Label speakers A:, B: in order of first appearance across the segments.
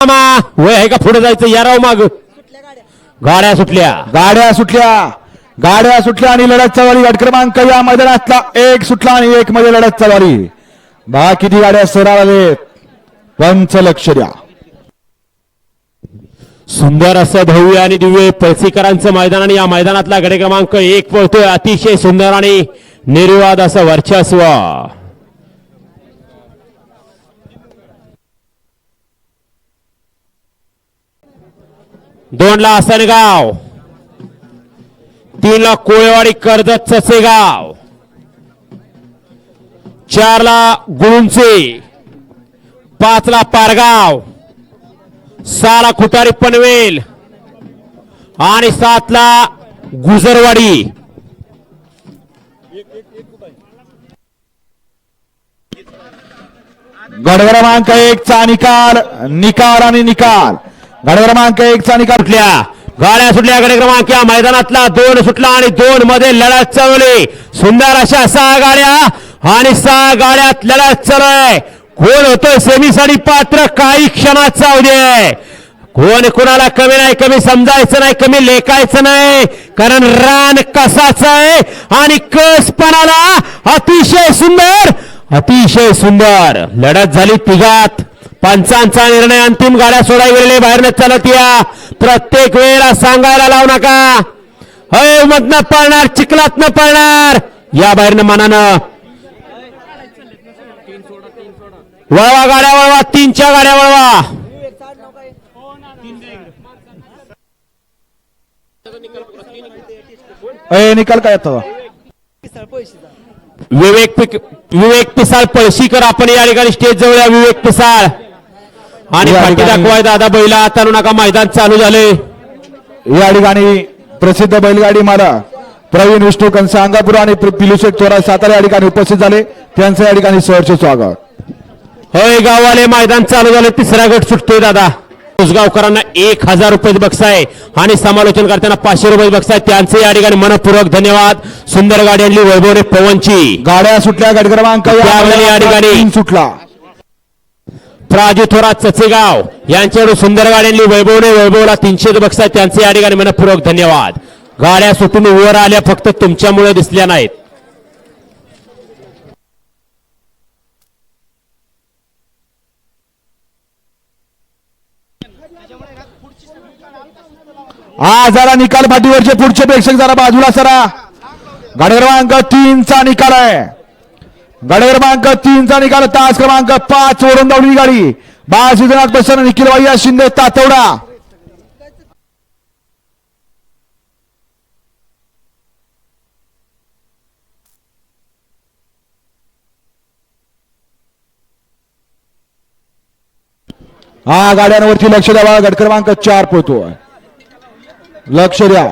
A: वय आहे का पुढे जायचं या राव माग गाड्या सुटल्या
B: गाड्या सुटल्या आणि लढत चालली. गट क्रमांक या मैदानातला एक सुटला आणि एक मध्ये लढत चालली. किती गाड्या सराव आलेत. पंच लक्ष द्या.
A: सुंदर असं भव्य आणि दिव्य पळसीकरांचं मैदान आणि या मैदानातला गड क्रमांक 1 पळतोय. अतिशय सुंदर आणि निर्विवाद असं वर्चस्व. दोनला आसनगाव, 3ला कोळेवाडी कर्जत चसेगाव, 4ला गुळुंचे, 5ला पारगाव, 6ला खुटारी पनवेल आणि 7ला गुजरवाडी.
B: गट क्रमांक 1 चा निकाल आणि निकाल. गट क्रमांक 1 चा निकाल.
A: गाड्या सुटल्या. गड क्रमांक या मैदानातला 2 सुटला आणि 2 मध्ये लढत चालवली. सुंदर अशा 6 गाड्या आणि 6 गाड्यात लढत चालू. कोण होतोय सेमीसाठी पात्र काही क्षणात जाऊ दे. कोण कोणाला कमी नाही, कमी समजायचं नाही, कमी लेखायचं नाही, कारण रान कसाच आहे आणि कसपणाला अतिशय सुंदर लढत झाली. तिघात पंचांचा निर्णय अंतिम. गाड्या सोडाय गेलेले बाहेरनं चालत या. प्रत्येक वेळेला सांगायला लावू नका. हय मधनं पळणार, चिखलात न पळणार. या बाहेरनं मनानं वळवा गाड्या, वळवा 3च्या गाड्या वळवा.
B: निकाल काय आता.
A: विवेक पिसाळ पळशीकर आपण या ठिकाणी स्टेज जवळ. विवेक पिसाळ आणि पाठी दाखवाय दादा बैला आता नका. मैदान चालू झाले.
B: या ठिकाणी प्रसिद्ध बैलगाडी मालक प्रवीण विष्णू कंस अंगापूर आणि पिलुशेठ थोरात सातारा या ठिकाणी उपस्थित झाले. त्यांचं या ठिकाणी सहर्ष स्वागत.
A: होय गाववाले मैदान चालू झाले. 3रा गट सुटतोय दादा. उसगावकरांना 1000 रुपये बक्षीस आणि समालोचन करताना 500 रुपये बक्षीस. त्यांचे या ठिकाणी मनपूर्वक धन्यवाद. सुंदर गाडी आणली वैभवने पवनची.
B: गाड्या सुटल्या. गट क्रमांक
A: या ठिकाणी
B: सुटला.
A: प्राजू थोरात चचेगाव यांच्याकडून सुंदर गाडी आणली वैभवला 300 बक्षीस. त्यांचे या ठिकाणी मनपूर्वक धन्यवाद. गाड्या सुटून वर आल्या फक्त तुमच्यामुळे दिसल्या नाहीत.
B: जरा निकाल पाठीवरचे पुढचे प्रेक्षक जरा बाजूला सरा. गट क्रमांक 3 चा निकाल आहे. गट क्रमांक 3 चा निकाल. तास क्रमांक 5 वरून धावली गाडी. बाळासिद्धनाथ प्रसन्न, निखिल भैया शिंदे तातवडा. गाड्यांवरती लक्ष द्यावा. गट क्रमांक 4 पोहतोय. लक्ष द्या.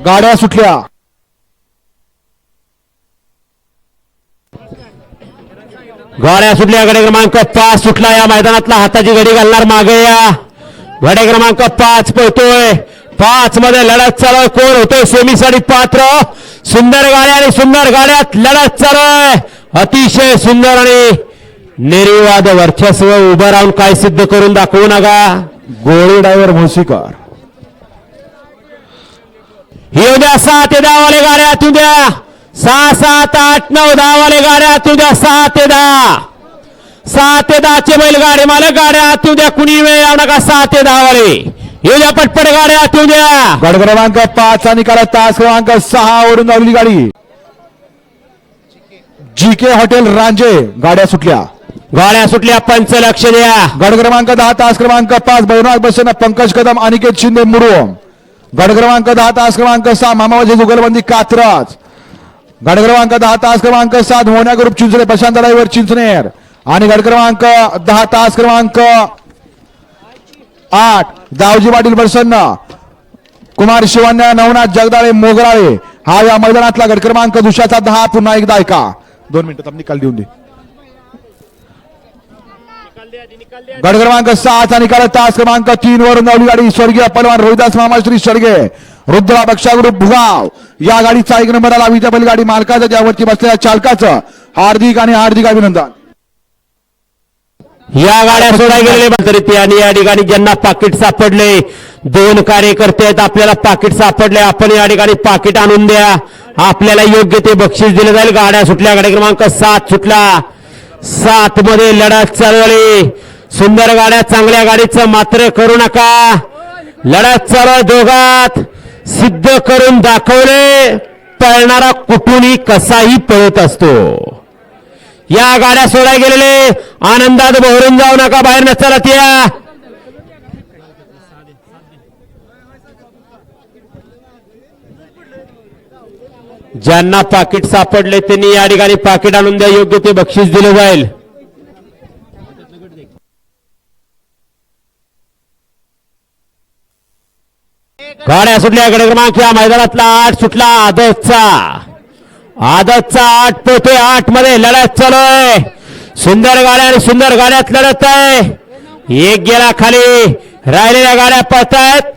B: गाड्या सुटल्या.
A: गड क्रमांक 5 सुटला. या मैदानातला हाताची घडी घालणार मागे या. गड क्रमांक 5 पळतोय. 5 मध्ये लढत चालू. कोण होतोय सेमीसाठी पात्र. सुंदर गाड्या आणि सुंदर गाड्यात लढत चालू. अतिशय सुंदर आणि निर्विवाद वर्चस्व. उभं राहून काय सिद्ध करून दाखवू नका.
B: गोळी ड्रायव्हर भोसीकर.
A: येऊ द्या 6 ते 10 वाले गाड्या. तू द्या 6, 7, 8, 9, 10 वाले गाड्या. तू द्या 6 ते 10. 6 ते 10 चे बैलगाडी मालक गाड्या तू द्या. कुणी वेळ येऊ नका. 6 ते 10 वाले येऊ द्या. पटपट गाड्या तू द्या.
B: गट क्रमांक 5 चा निकाल. तास क्रमांक 6 वरून धावली गाडी. जीके हॉटेल रांजे. गाड्या सुटल्या.
A: पंच लक्ष द्या.
B: गट क्रमांक 10 तास क्रमांक 5 भैरवनाथ बसन, पंकज कदम, अनिकेत शिंदे मुरुम. गट क्रमांक 10 तास क्रमांक 6 मामाजी जुगलबंदी कात्रज. गट क्रमांक 10 तास क्रमांक 7 मोन्या ग्रुप चिंचणे, प्रशांत ड्रायव्हर चिंचनेर. आणि गट क्रमांक 10 तास क्रमांक 8 दावजी पाटील प्रसन्न, कुमार शिवण्या, नवनाथ जगदाळे, मोगराळे. हा या मैदानातला गट क्रमांक दुसऱ्याचा 10. पुन्हा एकदा ऐका. 2 मिनिटं निकाल देऊन दे. गट क्रमांक 6 निकाल तास क्रमांक 3 वरून धावली गाडी स्वर्गीय पहलवान रोहिदास मामाश्री शेडगे रुद्रा बक्षा ग्रुप भुगाव या गाडीचा 1 नंबर आला विजय बैलगाडी मालकाचं ज्यावरती बसलेल्या चालकाचं हार्दिक अभिनंदन.
A: या गाड्या सोडाय गेलेले तरी ते आणि या ठिकाणी ज्यांना पाकिट सापडले 2 कार्यकर्ते आहेत आपल्याला पाकिट सापडले आपण या ठिकाणी पाकिट आणून द्या आपल्याला योग्य ते बक्षीस दिले जाईल. गाड्या सुटल्या गाडी क्रमांक 7 सुटला 7 मध्ये लढत चालवली सुंदर गाड्या चांगल्या गाडीचं मात्र करू नका लढत चालू दोघात सिद्ध करून दाखवले पळणारा कुठूनही कसाही पळत असतो. या गाड्या सोडाय गेलेले आनंदात बहरून जाऊ नका बाहेर न चलत या. ज्यांना पाकिट सापडले त्यांनी या ठिकाणी पाकिट आणून द्या योग्य ते बक्षीस दिलं जाईल. गाड्या सुटल्या गड क्रमांक या मैदानातला 8 सुटला आदतचा 8 पोते 8 मध्ये लढत चालू आहे सुंदर गाड्या आणि सुंदर गाड्यात लढत आहे. एक गेला खाली राहिलेल्या गाड्या पळतायत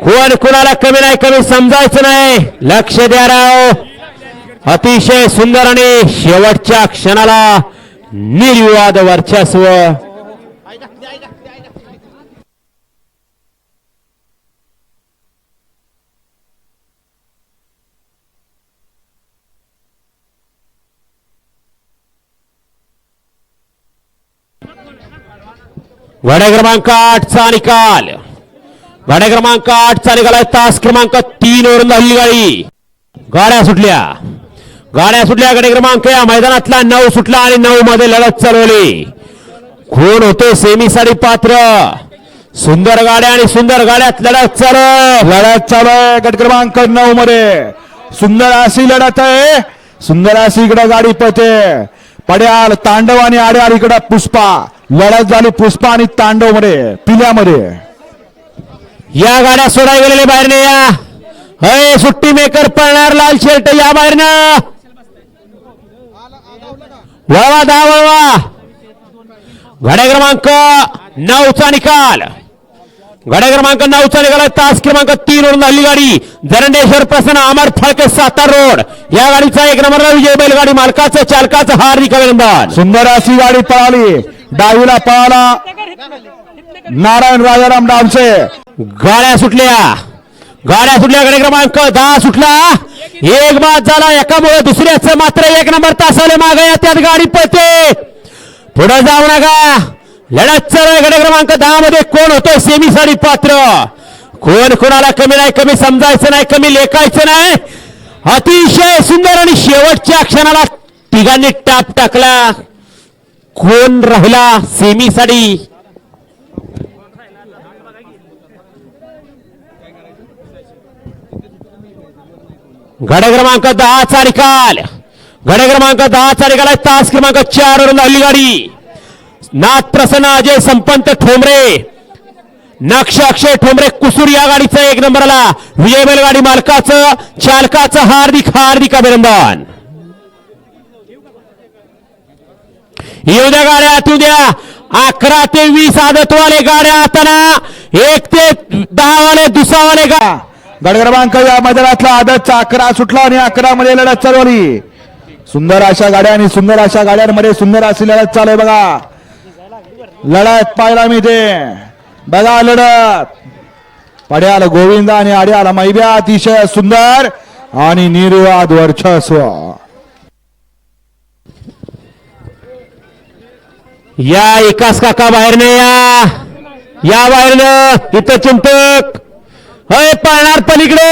A: कोण कुणाला कमी नाही कमी समजायचं नाही लक्ष द्या राव अतिशय सुंदर आणि शेवटच्या क्षणाला निर्विवाद वर्चस्व. गाड्या क्रमांक 8चा निकाल गाड्या क्रमांक 8चा निकाल आहे तास क्रमांक 3 वरून धावली गाडी. गाड्या सुटल्या गाडी क्रमांक या मैदानातला 9 सुटला आणि 9 मध्ये लढत चालवली. कोण होते सेमीसाठी पात्र सुंदर गाड्या आणि सुंदर गाड्यात लढत चालू आहे. गट क्रमांक 9 मध्ये सुंदर अशी लढत आहे सुंदर अशी इकडे गाडी पळते पड्याल तांडव आणि आड्याल इकडे पुष्पा लढत झाली पुष्पा आणि तांडव मध्ये पिल्यामध्ये. या गाड्या सोडाय गेलेले बाहेर नाही या हय सुट्टी मेकर पळणार लाल शर्ट या बाहेर ना वळवा 10 वळवा. गाड्या क्रमांक 9चा निकाल गाड्या क्रमांक 9चा निकाल तास क्रमांक 3 वरून धावली गाडी जरंडेश्वर प्रसन्न अमर फळके सातारा रोड या गाडीचा 1 नंबरला विजय बैलगाडी मालकाचं चालकाचं हार्दिक अभिनंदन.
B: सुंदर अशी गाडी पळाली डावीला पळाला नारायण राजाराम डामसे.
A: गाड्या सुटल्या गाडी क्रमांक 10 सुटला एक बाद झाला एकामुळे दुसऱ्याचं मात्र 1 नंबर तासाले मागे त्यात गाडी पळते पुढे जाऊ नका लढत चालू गाडी क्रमांक 10 मध्ये कोण होतं सेमीसाठी पात्र कोण कोणाला कमी नाही कमी समजायचं नाही कमी लेखायचं नाही अतिशय सुंदर आणि शेवटच्या क्षणाला तिघांनी टाप टाकला कोण राहिला सेमीसाठी. गाड्या क्रमांक 10चा निकाल आहे तास क्रमांक 4 वरून धावली गाडी नाथ प्रसन्न अजय संपंत ठोंबरे नक्ष अक्षय ठोंबरे कुसूर या गाडीचा 1 नंबरला विजय बैलगाडी मालकाचं चालकाचं हार्दिक अभिनंदन. येऊ द्या गाड्या येऊ द्या 11 ते 20 आदतवाले गाड्या आताना 1 ते 10 वाले दुसरावाले
B: गट क्रमांक या मैदानातला आदतचा 11 सुटला आणि 11 मध्ये लढत चालवली सुंदर अशा गाड्या आणि सुंदर अशा गाड्यांमध्ये सुंदर अशी लढत चालू आहे बघा लढत पाहायला मिळते बघा लढत पड्याल गोविंद आणि आड्याला मैब्या अतिशय सुंदर आणि निर्विवाद वर्चस्व.
A: या एकाच काका बाहेर नाही या बाहेरनं इथं चिंतक होय पळणार पलीकडे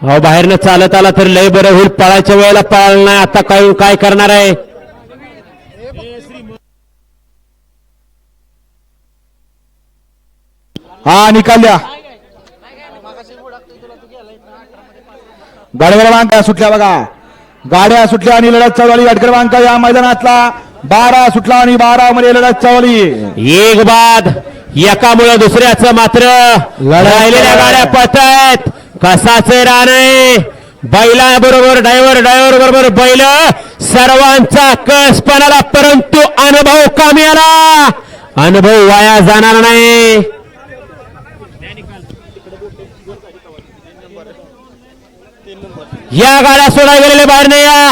A: हो बाहेरनं चालत आला तर लय बरं होईल पळायच्या वेळेला पळाल नाही आता काय करणार आहे.
B: हा निकाल्या गाड्या क्रमांक सुटल्या बघा गाड्या सुटल्या आणि लढत चालवली. गट क्रमांक या मैदानातला 12 सुटला आणि 12 मध्ये लढत चालवली.
A: एक बाद एकामुळे दुसऱ्याचं मात्र राहिलेल्या गाड्या पळतायत कसाचे राणे बैला बरोबर ड्रायव्हर बरोबर बैल सर्वांचा कस पण आला, परंतु अनुभव कामी आला. अनुभव वाया जाणार नाही. या गाड्या सोडाय गेलेले बाहेर नाही या.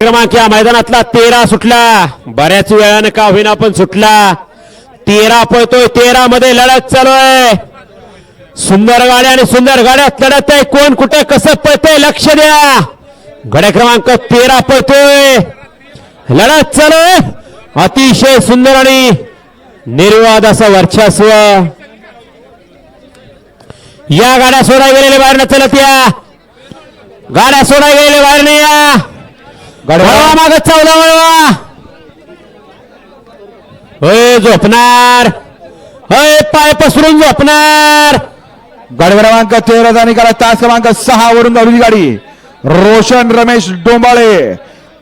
A: क्रमांक या मैदानातला 13 सुटला. बऱ्याच वेळानं का होईना पण सुटला. 13 पळतोय. 13 मध्ये लढत चालू आहे. सुंदर गाड्या आणि सुंदर गाड्यात लढत आहे. कोण कुठे कसं पळतंय लक्ष द्या. गाड्या क्रमांक 13 पळतोय. लढत चालू आहे. अतिशय सुंदर आणि निर्वाद असं वर्चस्व. या गाड्या सोडाय गेलेले बाहेर न चलत या. गाड्या सोडाय गेलेले बाहेर नाही या. वळवा माग 14 वळवा. होय झोपणार. होय पाय पसरून झोपणार.
B: गाडी क्रमांक 13 निकाला तास क्रमांक 6 वरून धावलेली गाडी रोशन रमेश डोंबाळे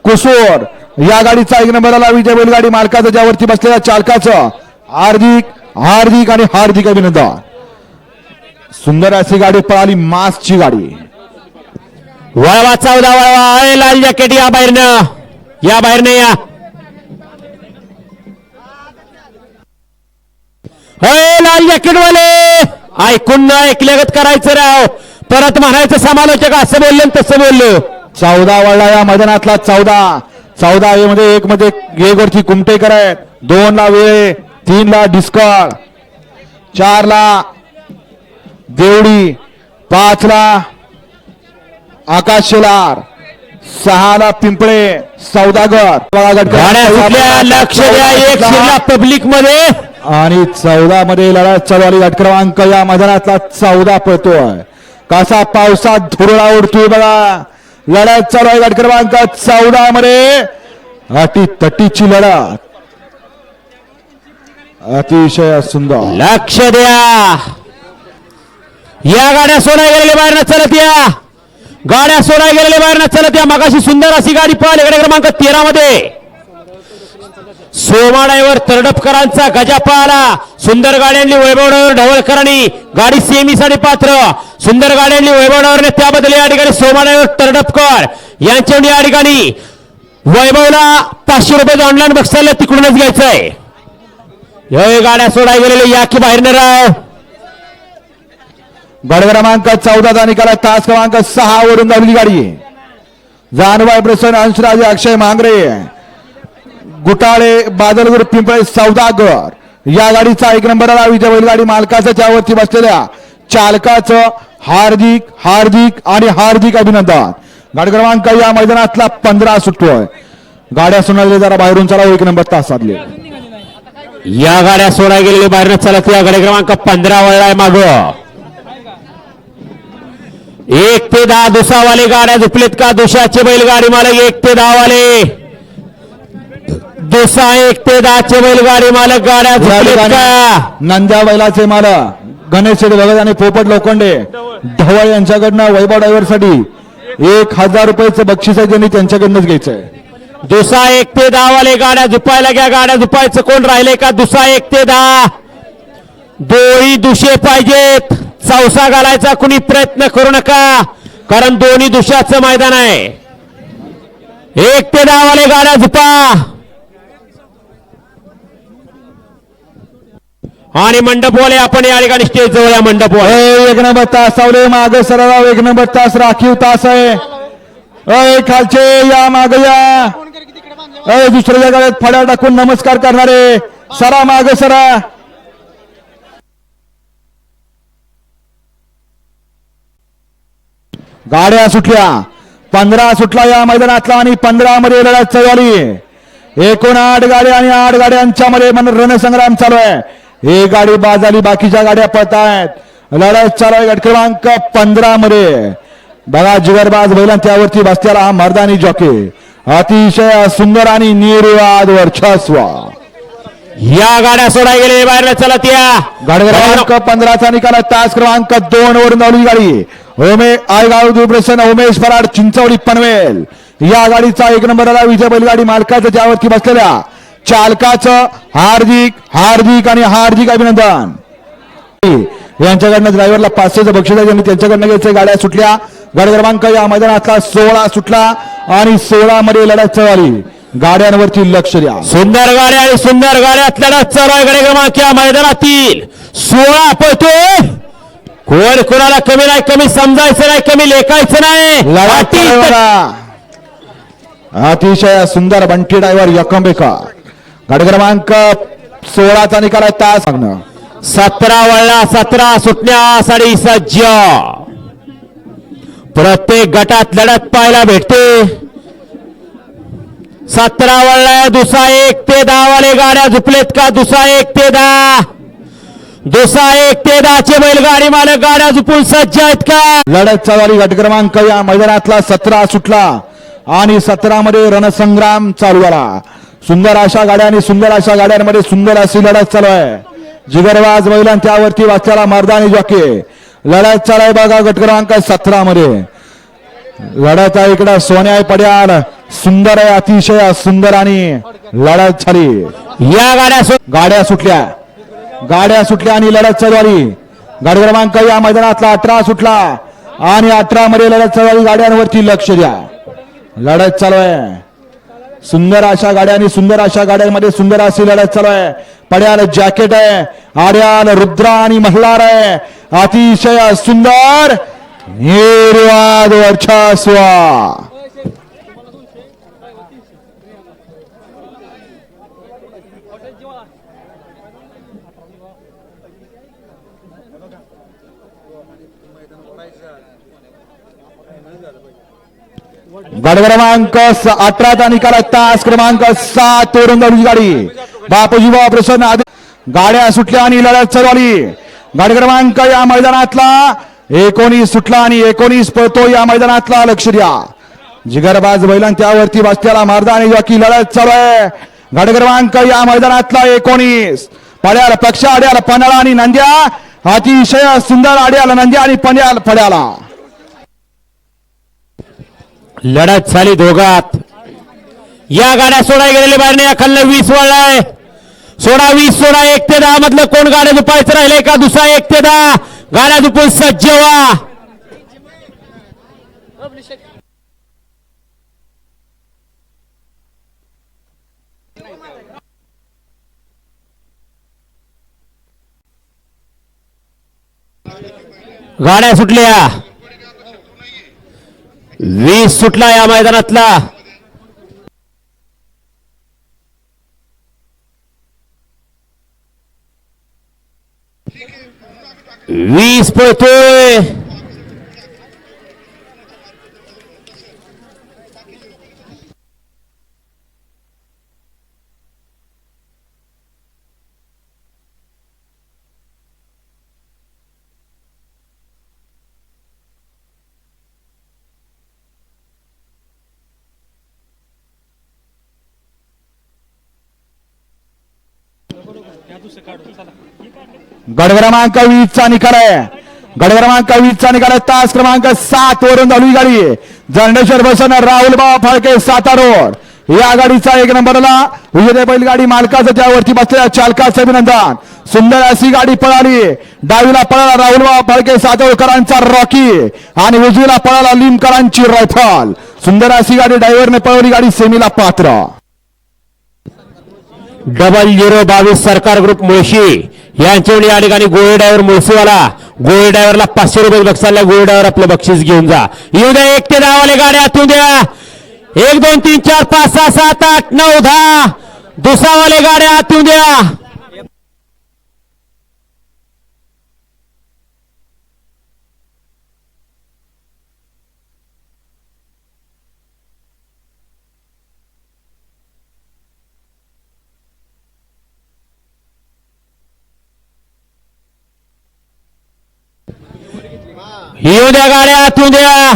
B: कुसूर. या गाडीचा 1 नंबरला विजय बैलगाडी मालकाचं ज्यावरती बसलेल्या चालकाचं हार्दिक आणि हार्दिक अभिनंदन. सुंदर अशी गाडी पळाली. मासची गाडी.
A: वळवा 14 वळवा. लाल जॅकेट या बाहेरनं. या बाहेरनं या. लाल जॅकेट वाले ऐकून न ऐकल्यागत करायचं राव. परत म्हणायचं समालोचक असं बोललं तसं बोललो.
B: 14 वळला या मैदानातला. 14 मध्ये 1 मध्ये एक वरती कुमटेकर आहेत. 2 ला वेळे, 3 ला डिस्कॉळ, 4 ला देवडी, 5 ला आकाश शेलार, 6 ला पिंपळे सौदागर.
A: गाड्या सुटल्या. लक्ष द्या. एक शिरला पब्लिक मध्ये
B: आणि 14 मध्ये लढत चालू आली. गट क्रमांक या मैदानातला 14 पळतोय. कसा पावसात धुरळा उडतोय बघा. लढत चालू आहे. गट क्रमांक 14 मध्ये अटी तटीची लढत. अतिशय सुंदर.
A: लक्ष द्या. या गाड्या सोडाय गेलेले बाहेर न चलत या. गाड्या सोडाय गेलेले बाहेर न चलत या. मगाशी सुंदर अशी गाडी पळाली. गाडी क्रमांक 13 मध्ये सोमाड्यावर तरडपकरांचा गजा पळाला. सुंदर गाड्यांनी वैभवडावर ढवळकरांनी गाडी सेमीसाठी पात्र. सुंदर गाड्यांनी वैभवडावरने त्याबद्दल या ठिकाणी सोमाड्यावर तरडपकर यांच्या या ठिकाणी वैभवला 500 रुपये ऑनलाईन बक्षाला तिकडूनच घ्यायचंय. हे गाड्या सोडाय गेलेले या की बाहेर न राव.
B: गट क्रमांक 14 निकाला तास क्रमांक 6 वरून धावलेली गाडी जानबाई प्रसन्न अंशराज अक्षय मांगरे गुटाळे बादलगुर पिंपळे सौदागर. या गाडीचा 1 नंबरला विजय बैलगाडी मालकाचं त्यावरती बसलेल्या चालकाचं हार्दिक आणि हार्दिक अभिनंदन. गाडी क्रमांक या मैदानातला 15 सुटतोय. गाड्या सोडले जरा बाहेरून चला. 1 नंबर तास साधले.
A: या गाड्या सोडाय गेलेले बाहेर चलत या. गाडी क्रमांक 15 वळलाय माग. 1 ते 10 दुसावाले गाड्या झुपलेत का. दुशाचे बैलगाडी मालक 1 ते 10 वाले. दुसा 1 ते 10 चे बैलगाडी मालक गाड्या झुपलेत का.
B: नंद्या बैलाचे मालक गणेश शेठ भगत आणि पोपट लोखंडे ढवळ यांच्याकडनं वैभव ड्रायव्हरसाठी 1000 रुपयाचं बक्षीस आहे. त्यांनी त्यांच्याकडनंच घ्यायचंय.
A: दुसा 1 ते 10 वाले गाड्या झुपायला घ्या. गाड्या झुपायचं कोण राहिले का. दुसा 1 ते 10 दोन्ही दुशे पाहिजेत. चौसा घालायचा कुणी प्रयत्न करू नका, कारण दोन्ही दुशाचं मैदान आहे. 1 ते 10 वाले गाड्या झुपा. आणि मंडपवाले आपण या ठिकाणी स्टेज जवळ या. मंडपवाले
B: 1 नंबर तास सावले मागे सरळाव. 1 नंबर तास राखीव तास आहे. खालचे या मागे या. दुसऱ्या गाड्यात फड्या टाकून नमस्कार करणारे सरा मागे सरा. गाड्या सुटल्या. 15 सुटला या मैदानातला आणि 15 मध्ये लढत चालू झाली. एकूण 8 गाड्या आणि 8 गाड्यांच्या मध्ये रणसंग्राम चालू आहे. एक गाडी बाद झाली. बाकीच्या गाड्या पळतायत. लढत चालू आहे. गट क्रमांक 15 मध्ये बघा जिगरबाज बैलां त्यावरती बसलेला हा मर्दानी जॉकी. अतिशय सुंदर आणि निर्वाद वर्चस्व.
A: या गाड्या सोडाय गेले बाहेर चलत या.
B: गाडी क्रमांक 15चा निकाल. तास क्रमांक 2 वरून धावली गाडी आयगाव दुप्रसन्न उमेश फराड चिंचवली पनवेल. या गाडीचा 1 नंबरला विजय बैलगाडी मालकाचं त्यावरती बसलेल्या चालकाचं हार्दिक आणि हार्दिक अभिनंदन. यांच्याकडनं ड्रायव्हरला 500चं बक्षीस आहे. त्यांच्याकडनं घ्यायचं. गाड्या सुटल्या. गट क्रमांक या मैदानातला 16 सुटला आणि 16 मध्ये लढत चालली. गाड्यांवरती लक्ष द्या.
A: सुंदर गाड्या आणि सुंदर गाड्यात लढत चालू आहे. गडे क्रमांक या मैदानातील 16 पळतोय. कोण कोणाला कमी नाही, कमी समजायचं नाही, कमी लेखायचं नाही.
B: लढत चालू आहे. अतिशय सुंदर बंटी ड्रायव्हर यकंबेकर. गट क्रमांक 16चा निकाल आहे. तास
A: 17 वळला, 17 सुटण्यासाठी सज्ज. प्रत्येक गटात लढत पाहायला भेटते. 17 वळला. दुसरा 1 ते 10 वाले गाड्या झुपलेत का? दुसरा 1 ते 10, दुसरा 1 ते 10 चे बैलगाडी मालक गाड्या झुपून सज्ज आहेत का?
B: लढत चालू झाली. गट क्रमांक या मैदानातला 17 सुटला आणि 17 मध्ये रणसंग्राम चालू झाला. सुंदर अशा गाड्या आणि सुंदर अशा गाड्यांमध्ये सुंदर अशी लढत चालू आहे. जिगरबाज बैलां त्यावरती वाचलेला मर्दानी जॉकी. लढत चालू आहे बघा. गट क्रमांक 17 मध्ये लढत आहे. इकडं सोन्या पड्याल सुंदर आहे. अतिशय सुंदर आणि लढत झाली.
A: या
B: गाड्या सुटल्या. गाड्या सुटल्या आणि लढत चालू झाली. गट क्रमांक या मैदानातला 18 सुटला आणि 18 मध्ये लढत चालू झाली. गाड्यांवरती लक्ष द्या. लढत चालू आहे. सुंदर अशा गाड्या आणि सुंदर अशा गाड्यांमध्ये सुंदर अशी लढत चालू आहे. पड्याल जॅकेट आहे. आड्याल रुद्रा आणि मल्हार आहे. अतिशय सुंदर निर्वाद वर्चस्व. गट क्रमांक 18चा निकाल आहे. तास क्रमांक 7 वरून गाडी. बापूजी बाबा प्रसन्न. गाड्या सुटल्या आणि लढत चालू झाली. गट क्रमांक या मैदानातला 19 सुटला आणि 19 पळतो. या मैदानातला लक्ष द्या. जिगरबाज बैलां त्यावरती बसलेला मर्दानी जॉकी. लढत चालू आहे. गट क्रमांक या मैदानातला 19 पड्याला पक्ष आड्याला पन्हाळा आणि नंद्या. अतिशय सुंदर आड्याला नंद्या आणि पड्याला
A: लढत झाली दोघात. या गाड्या सोडा गेलेले बाहेर नाही. खाल्लं 20 वळलाय. सोडा 20 सोडा 1 ते 10 मधलं कोण गाड्या झुपायचं राहिलंय का? दुसरा 1 ते 10 गाड्या झुपून सज्ज व्हा. गाड्या सुटल्या. 20 सुटला या मैदानातला. 20 पळतोय.
B: गट क्रमांक 20चा निकाल आहे. गट क्रमांक 20चा निकाल आहे. तास क्रमांक 7 वरून चालू गाडी. जर्नेश्वर बसन राहुल बाबा फाळके साता रोड. या गाडीचा 1 नंबरला विजय बैलगाडी मालकाचं त्यावरती बसलेल्या चालकाचं अभिनंदन. सुंदर अशी गाडी पळाली. डावीला पळाला राहुल बाबा फाळके सातोळकरांचा रॉकी आणि उजवीला पळाला लिमकरांची रायफल. सुंदर अशी गाडी ड्रायव्हरने पळवली. गाडी सेमीला पात्र.
A: 0022 सरकार ग्रुप मुळशी यांच्याकडे या ठिकाणी गोळे ड्रायव्हर मुळशीवाला. गोळे ड्रायव्हरला 500 रुपये बक्षाला. गोळे ड्रायव्हर आपलं बक्षीस घेऊन जा. येऊ द्या 1 ते 10 वाले गाड्या आतून द्या. 1 2 3 4 5 6 7 8 9 10 दुसरा वाले गाड्या आतून द्या. येऊ द्या गाड्या आतून द्या.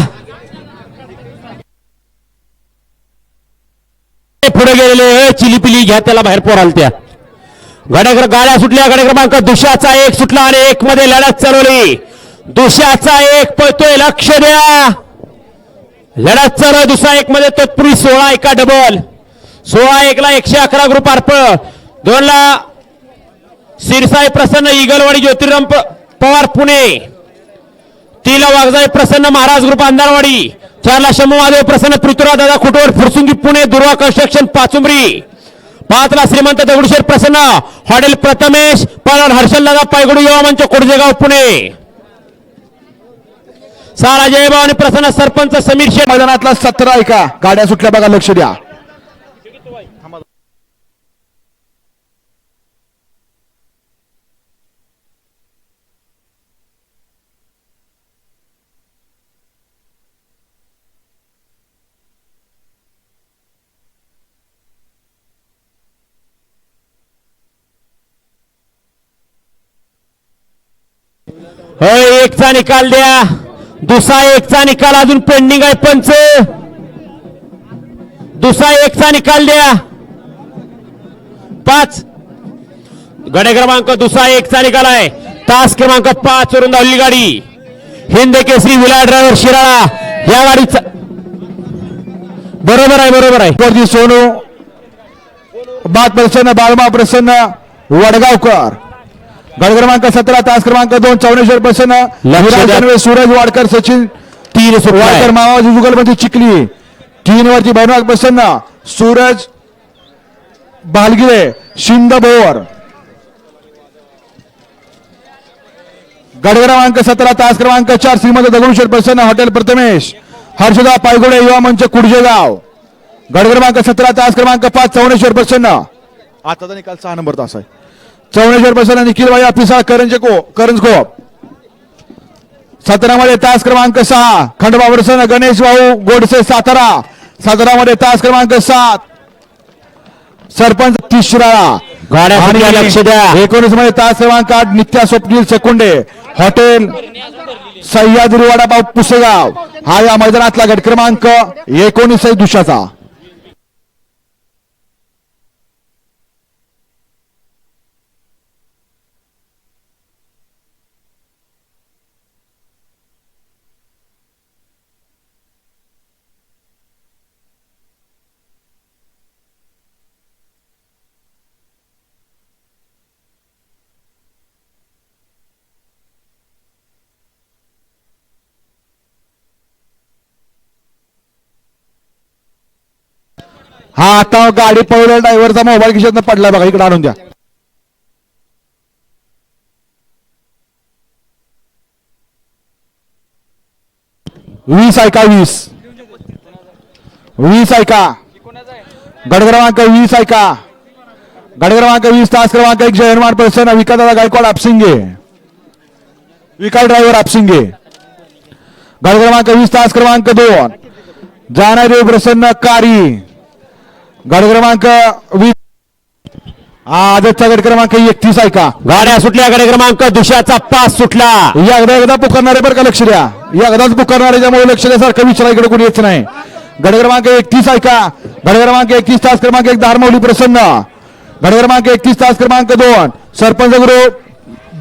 A: पुढे गेलेले चिलीपिली घ्या त्याला बाहेर पोराल त्या गाड्या सुटल्या. गाड्या क्रमांक दुशाचा 1 सुटला आणि 1 मध्ये लढत चालवली. दुशाचा 1 पळतोय. लक्ष द्या. लढत चालू. दुसरा 1 मध्ये तत्पूर्वी 16 एका डबल. 16 1 ला 111 ग्रुप अर्प. 2 ला सिरसाई प्रसन्न इगलवाडी ज्योतिराम पवार पुणे, 3 ला वाघजाई प्रसन्न महाराज ग्रुप अंधारवाडी, 4 ला शंभू महादेव प्रसन्न पृथ्वीराज दादा खुटवड फुरसुंगी पुणे दुर्वा कन्स्ट्रक्शन पाचुंबरी, 5 ला श्रीमंत दगडूशेठ प्रसन्न हॉटेल प्रथमेश पण हर्षल दादा पायगुडी युवा मंच कोडजेगाव पुणे, 6 ला जयभावानी प्रसन्न सरपंच समीर शेठ.
B: मैदानातला 17 ऐका गाड्या सुटल्या बघा, लक्ष द्या.
A: होय, 1 चा निकाल द्या. दुसरा 1 चा निकाल अजून पेंडिंग आहे. पंच दुसरा 1 चा निकाल द्या. 5 गडे क्रमांक दुसरा 1 चा निकाल आहे. तास क्रमांक 5 वरून धावली गाडी हिंद केसरी विला ड्रायव्हर शिराळा या गाडीचा. बरोबर आहे, बरोबर आहे.
B: वरती सोनू बात प्रसन्न बाळमा प्रसन्न वडगावकर, गड क्रमांक 17 तास क्रमांक 2 चौनेश्वर प्रसन्न
A: लक्ष द्या.
B: सूरज वाडकर सचिन
A: 3
B: वाडकर मामाजी जुगलबंदी चिखली, 3 वरती भैरवनाथ प्रसन्न सूरज भालगिरे शिंद भोवर, गड क्रमांक 17 तास क्रमांक 4 श्रीमंत दगडूशेठ प्रसन्न हॉटेल प्रथमेश हर्षदा पायगुडे युवा मंच कुडजेगाव, गड क्रमांक 17 तास क्रमांक 5 चौनेश्वर प्रसन्न आताचा निकाल 6 नंबर तास आहे. चौनेश्वर प्रसन्न निखिल भाई पिसाळ करंजको, 17 मध्ये तास क्रमांक 6 खंडोबा प्रसन्न गणेश भाऊ गोडसे सातारा, 17 मध्ये तास क्रमांक 7 सरपंच तिसरा
A: गाड्या सुटल्या, लक्ष द्या.
B: 19 मध्ये तास क्रमांक 8 नित्या स्वप्नील सेकुंडे हॉटेल सह्याद्री वडापाव पुसेगाव. हा या मैदानातला गट क्रमांक 19 आहे दुशाचा. हा आता गाडी पळवल्या ड्रायव्हरचा मोबाईल खिशातनं पडलाय बघा, इकडे आणून द्या. वीस ऐका 20 ऐका गड क्रमांक 20 ऐका, गड क्रमांक 20 तास क्रमांक 1 जयहनुमान प्रसन्न विकासदादा गायकवाड आपसिंगे, विकास ड्रायव्हर आपसिंगे, गड क्रमांक 20 तास क्रमांक 2 जानादेव प्रसन्न कारी, गड क्रमांक 20 आजचा गड क्रमांक 31 ऐका.
A: गाड्या सुटल्या. गडे क्रमांक दुशाचा 5 सुटला.
B: एकदा पुकारणारे बरं का, लक्ष द्या. एकदाच पुकारणारे त्यामुळे लक्ष द्यासारखं विचारा इकडे कोणी येत नाही. गड क्रमांक 31 ऐका, गड क्रमांक 31 तास क्रमांक 1 धारमौली प्रसन्न, गड क्रमांक 31 तास क्रमांक 2 सरपंच गुरु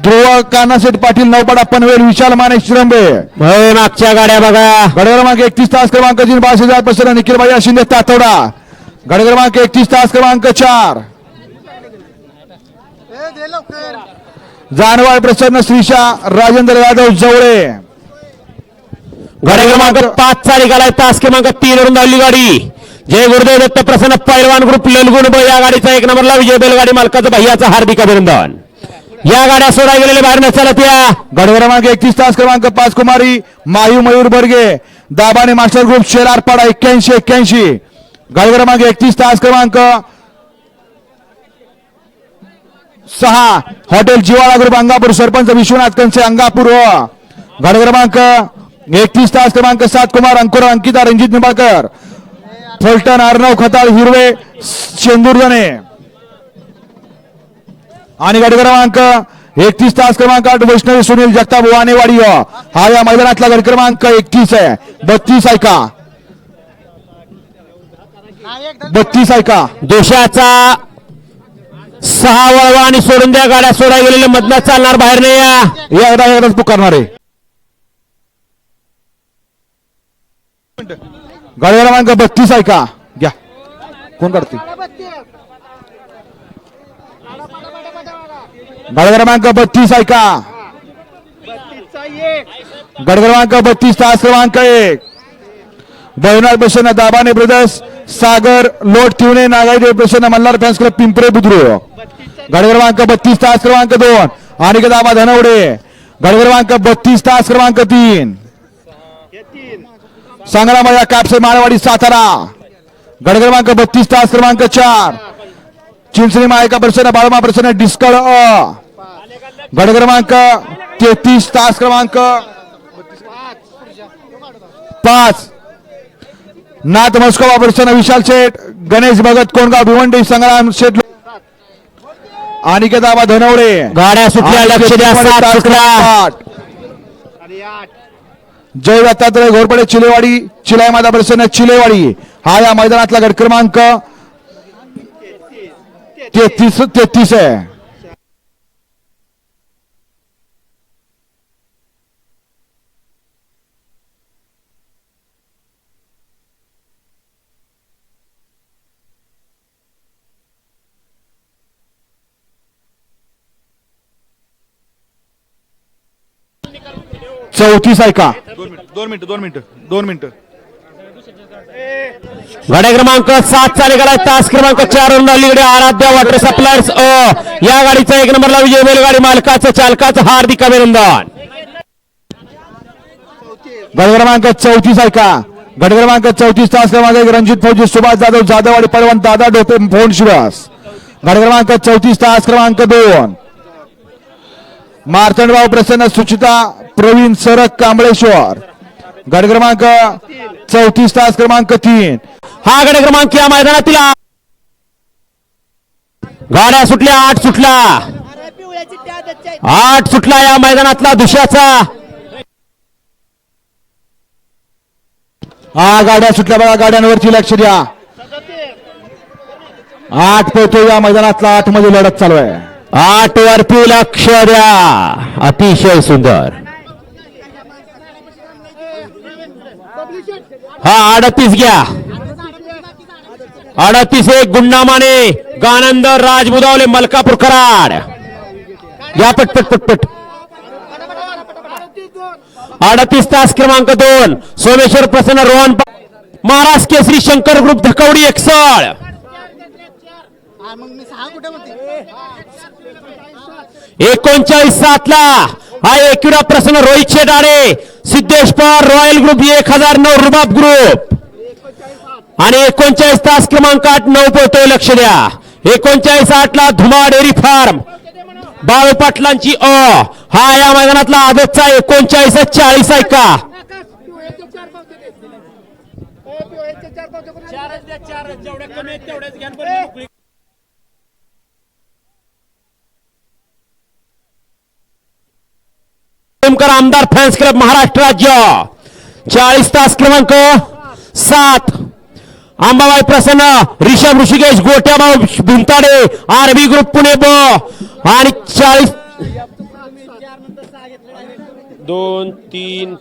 B: ध्रुव कानासेठ पाटील नौपाडा पनवेल विशाल माने शिरंबे.
A: मागच्या गाड्या बघा.
B: गड क्रमांक 31 तास क्रमांक 3 बाळासाहेब प्रसन्न निखिल भाई शिंदे तातवडा, गड क्रमांक 31 तास क्रमांक 4 जानवाळ प्रसन्न श्रीशा राजेंद्र यादव जवळे,
A: गाडी क्रमांक 5 चा निकाल आहे. तास क्रमांक 3 वरून धावली गाडी जय गुरुदेव दत्त प्रसन्न पैलवान ग्रुप ललगुण या गाडीचा 1 नंबरला विजय बैलगाडी मालकाचं भैयाचं हार्दिक अभिनंदन. या गाड्या सोडा गेलेल्या बाहेर नसतात. या
B: गड क्रमांक 31 तास क्रमांक 5 कुमारी मायू मयूर बर्गे दाबाने मास्टर ग्रुप शेलारपाडा 81 गड क्रमांक 31 तास क्रमांक 6 हॉटेल जिवाळा ग्रुप अंगापूर सरपंच विश्वनाथ कंसे अंगापूर. गड क्रमांक 31 तास क्रमांक 7 कुमार अंकुर अंकिता रणजित निंबाळकर फलटण अर्णव खताळ हिरवे शेंदूरजणे. आणि गड क्रमांक 31 तास क्रमांक 8 वैष्णवी सुनील जगताप वानेवाडी. हा या मैदानातला गड क्रमांक 31 आहे. 32 ऐका, 32 ऐका.
A: देशाचा 6 वळवा आणि सोडून द्या. गाड्या सोडा गेलेल्या मधनात चालणार, बाहेर नाही. या
B: एकदाच पुकारणार आहे. गड क्रमांक 32 ऐका, घ्या कोण काढते. गड क्रमांक 32 ऐका, गट क्रमांक 32 तास क्रमांक 1 भैरवनाथ बसना दाबाने ब्रदर्स सागर लोट तिवणे नागाई बसना मल्हार फॅन्स क्लब पिंपरे बुद्रुक गट क्रमांक 32 तास क्रमांक 2 आणि दाबा धनवडे गट क्रमांक 32 तास क्रमांक 3 सांगळा कापसे माळवाडी सातारा गट क्रमांक 32 तास क्रमांक 4 चिंचणी मायका प्रसन्न बाळमा प्रसन्न डिस्कळ गट क्रमांक 33 तास क्रमांक 5 नाथ मस्कोवा प्रसन्न विशाल शेठ गणेश भगत कोणगाव भिवंडी संग्राम शेठ आणि दाबा धनवडे
A: गाड्या सुटल्या लक्ष द्या 7 सुटल्या
B: जय दत्तात्रय घोरपडे चिलेवाडी चिलाय माता प्रसन्न चिलेवाडी हा या मैदानातला गट क्रमांक 33 आहे. चौतीस आहे का
C: 2 मिनिटं
A: गाड्या क्रमांक 7 चा निघाला तास क्रमांक 4 वरून अलीकडे आराध्या वॉटर सप्लायर्स या गाडीचा 1 नंबरला विजय बैलगाडी मालकाचं चालकाचं हार्दिक अभिनंदन.
B: गट क्रमांक 34 आहे का गट क्रमांक 34 तास क्रमांक 1 रणजित फौजी सुभाष जाधव जाधववाडी परवन दादा डोपे फोन शिवास गट क्रमांक 34 तास क्रमांक 2 मार्तंडभाऊ प्रसन्न सुचिता प्रवीण सरक कांबळेश्वर गट क्रमांक 34 तास क्रमांक 3
A: हा गट क्रमांक या मैदानातील गाड्या सुटल्या 8 सुटल्या 8 सुटला या मैदानातला दुसऱ्याचा
B: हा गाड्या सुटल्या बघा गाड्यांवरती लक्ष द्या 8 पोहोचतो या मैदानातला 8 मध्ये लढत चालू आहे
A: 8 वरती लक्ष द्या अतिशय सुंदर हा 38 घ्या 38 एक गुंडामाने गानंद राजबुदावले मलकापूर कराड या पट 38 तास क्रमांक 2 सोमेश्वर प्रसन्न रोहन महाराष्ट्र केसरी शंकर ग्रुप धकवडी एकसळ 39 ला हा एकविरा प्रसन्न रोहित शेडारे सिद्धेश पवार रॉयल ग्रुप 1009 रुबाब ग्रुप आणि 39 तास क्रमांक 8 9 पोहोचतोय लक्ष द्या 39-8 ला धुमा डेअरी फार्म बाळू पाटलांची हा या मैदानातला आदतचा 39-40 आहे का आमदार फॅन्स क्लब महाराष्ट्र राज्य 40 तास क्रमांक 7 अंबाबाई प्रसन्न ऋषभ ऋषिकेश गोट्याभाऊ भुंताडे आरबी ग्रुप पुणे ब आणि 40 2 3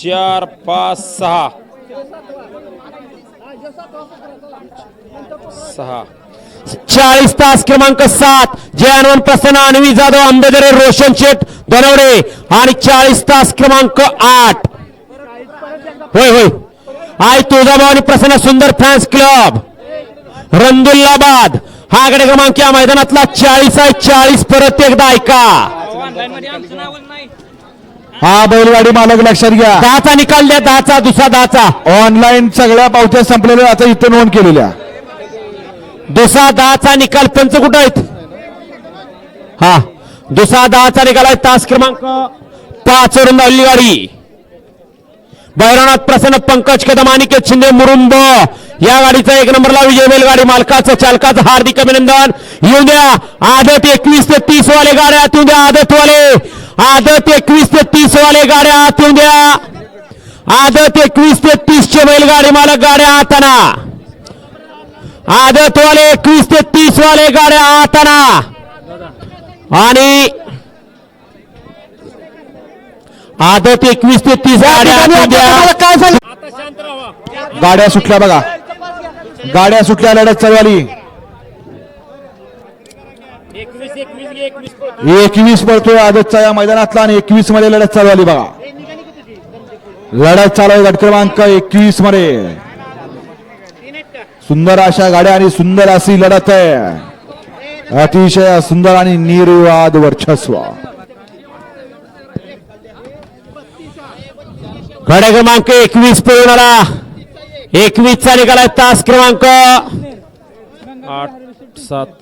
A: 4 5 6 40 तास क्रमांक 7 जयानवन प्रसन्न अन्वी जाधव अंबेदरे रोशन शेठ दनवडे आणि 40 तास क्रमांक 8 होय आय तुळजाभवानी प्रसन्न सुंदर फॅन्स क्लब रंदुल्लाबाद हा गट क्रमांक या मैदानातला 40 आहे 40 परत एकदा ऐका
B: हा बैलगाडी मालक लक्षात घ्या
A: 10चा निकाल द्या 10चा दुसरा 10चा
B: ऑनलाईन सगळ्या पावत्या संपलेल्या आता इथं नोंद केलेल्या
A: दुसरा 10चा निकाल पंच कुठं आहेत हा दुसरा 10चा निकाल आहे तास क्रमांक 5 वरून अल्लीवाडी भैरवनाथ प्रसन्न पंकज कदम अनिकेत शिंदे मुरुंब या गाडीचा 1 नंबरला विजय बैलगाडी मालकाचं चालकाचं हार्दिक अभिनंदन. येऊन द्या आदत 21 ते 30 वाले गाड्या येऊन द्या आदत 21 ते 30 वाले गाड्या येऊन द्या आदत 21 ते 30 चे बैलगाडी मालक गाड्या आताना आदत वाले 21 ते 30 वाले गाड्या आताना आणि आदत 21 ते 30
B: गाड्या सुटल्या बघा गाड्या सुटल्या लढत चालू आली 21 पडतोय आदतचा या मैदानातला आणि 21 मध्ये लढत चालू आली बघा. लढत चालू आहे गट क्रमांक 21 मध्ये. सुंदर अशा गाड्या आणि सुंदर अशी लढत आहे. अतिशय सुंदर आणि निर्विवाद वर्चस्व.
A: गाड्या क्रमांक 21 पळून आला. 21 चा निकाल आहे. तास क्रमांक 8-7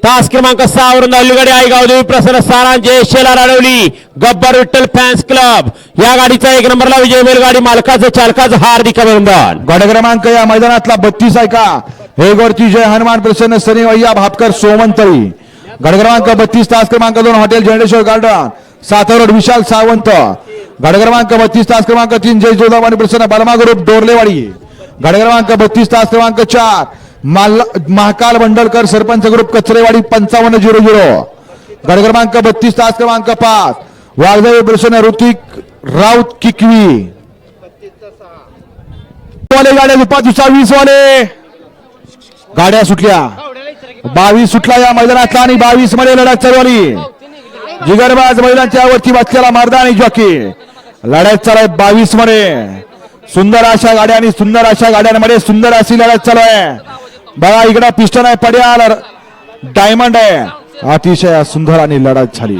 A: तास क्रमांक 6 वरून धावली गाडी आईगाव देवी प्रसन्न सारांजे शेलार अडवली गब्बर विठ्ठल फॅन्स क्लब या गाडीचा 1 नंबरला विजय मिळेल. गाडी मालकाचं चालकाचं हार्दिक अभिनंदन.
B: गट क्रमांक या मैदानातला 32 आहे का. हेगवरती जय हनुमान प्रसन्न सनी वैया भापकर सोमंतळी. गट क्रमांक 32 तास क्रमांक 2 हॉटेल झेंडेश्वर गार्डन सातारा रोड विशाल सावंत. गट क्रमांक 32 तास क्रमांक 3 जय जोदावानी प्रसन्न बर्मा ग्रुप डोरलेवाडी. गट क्रमांक 32 तास क्रमांक 4 महाकाल बंडलकर सरपंच ग्रुप कचरेवाडी 5500. गट क्रमांक 32 तास क्रमांक 5 वाघदेवी प्रसन्न ऋतिक राऊत किकवी. वाले गाड्या दुपारच्या 20 वाले गाड्या सुटल्या. 22 सुटला या मैदानातला आणि 22 मध्ये लढत चालू आली. जिगरबाज महिलांच्या वरती बसलेला मारदा आणि जॉकी लढत चालू आहे 22 मध्ये. सुंदर अशा गाड्या आणि सुंदर अशा गाड्यांमध्ये सुंदर अशी लढत चालू आहे बघा. इकडे पिस्टन आहे पड्याल डायमंड आहे. अतिशय सुंदर आणि लढत झाली.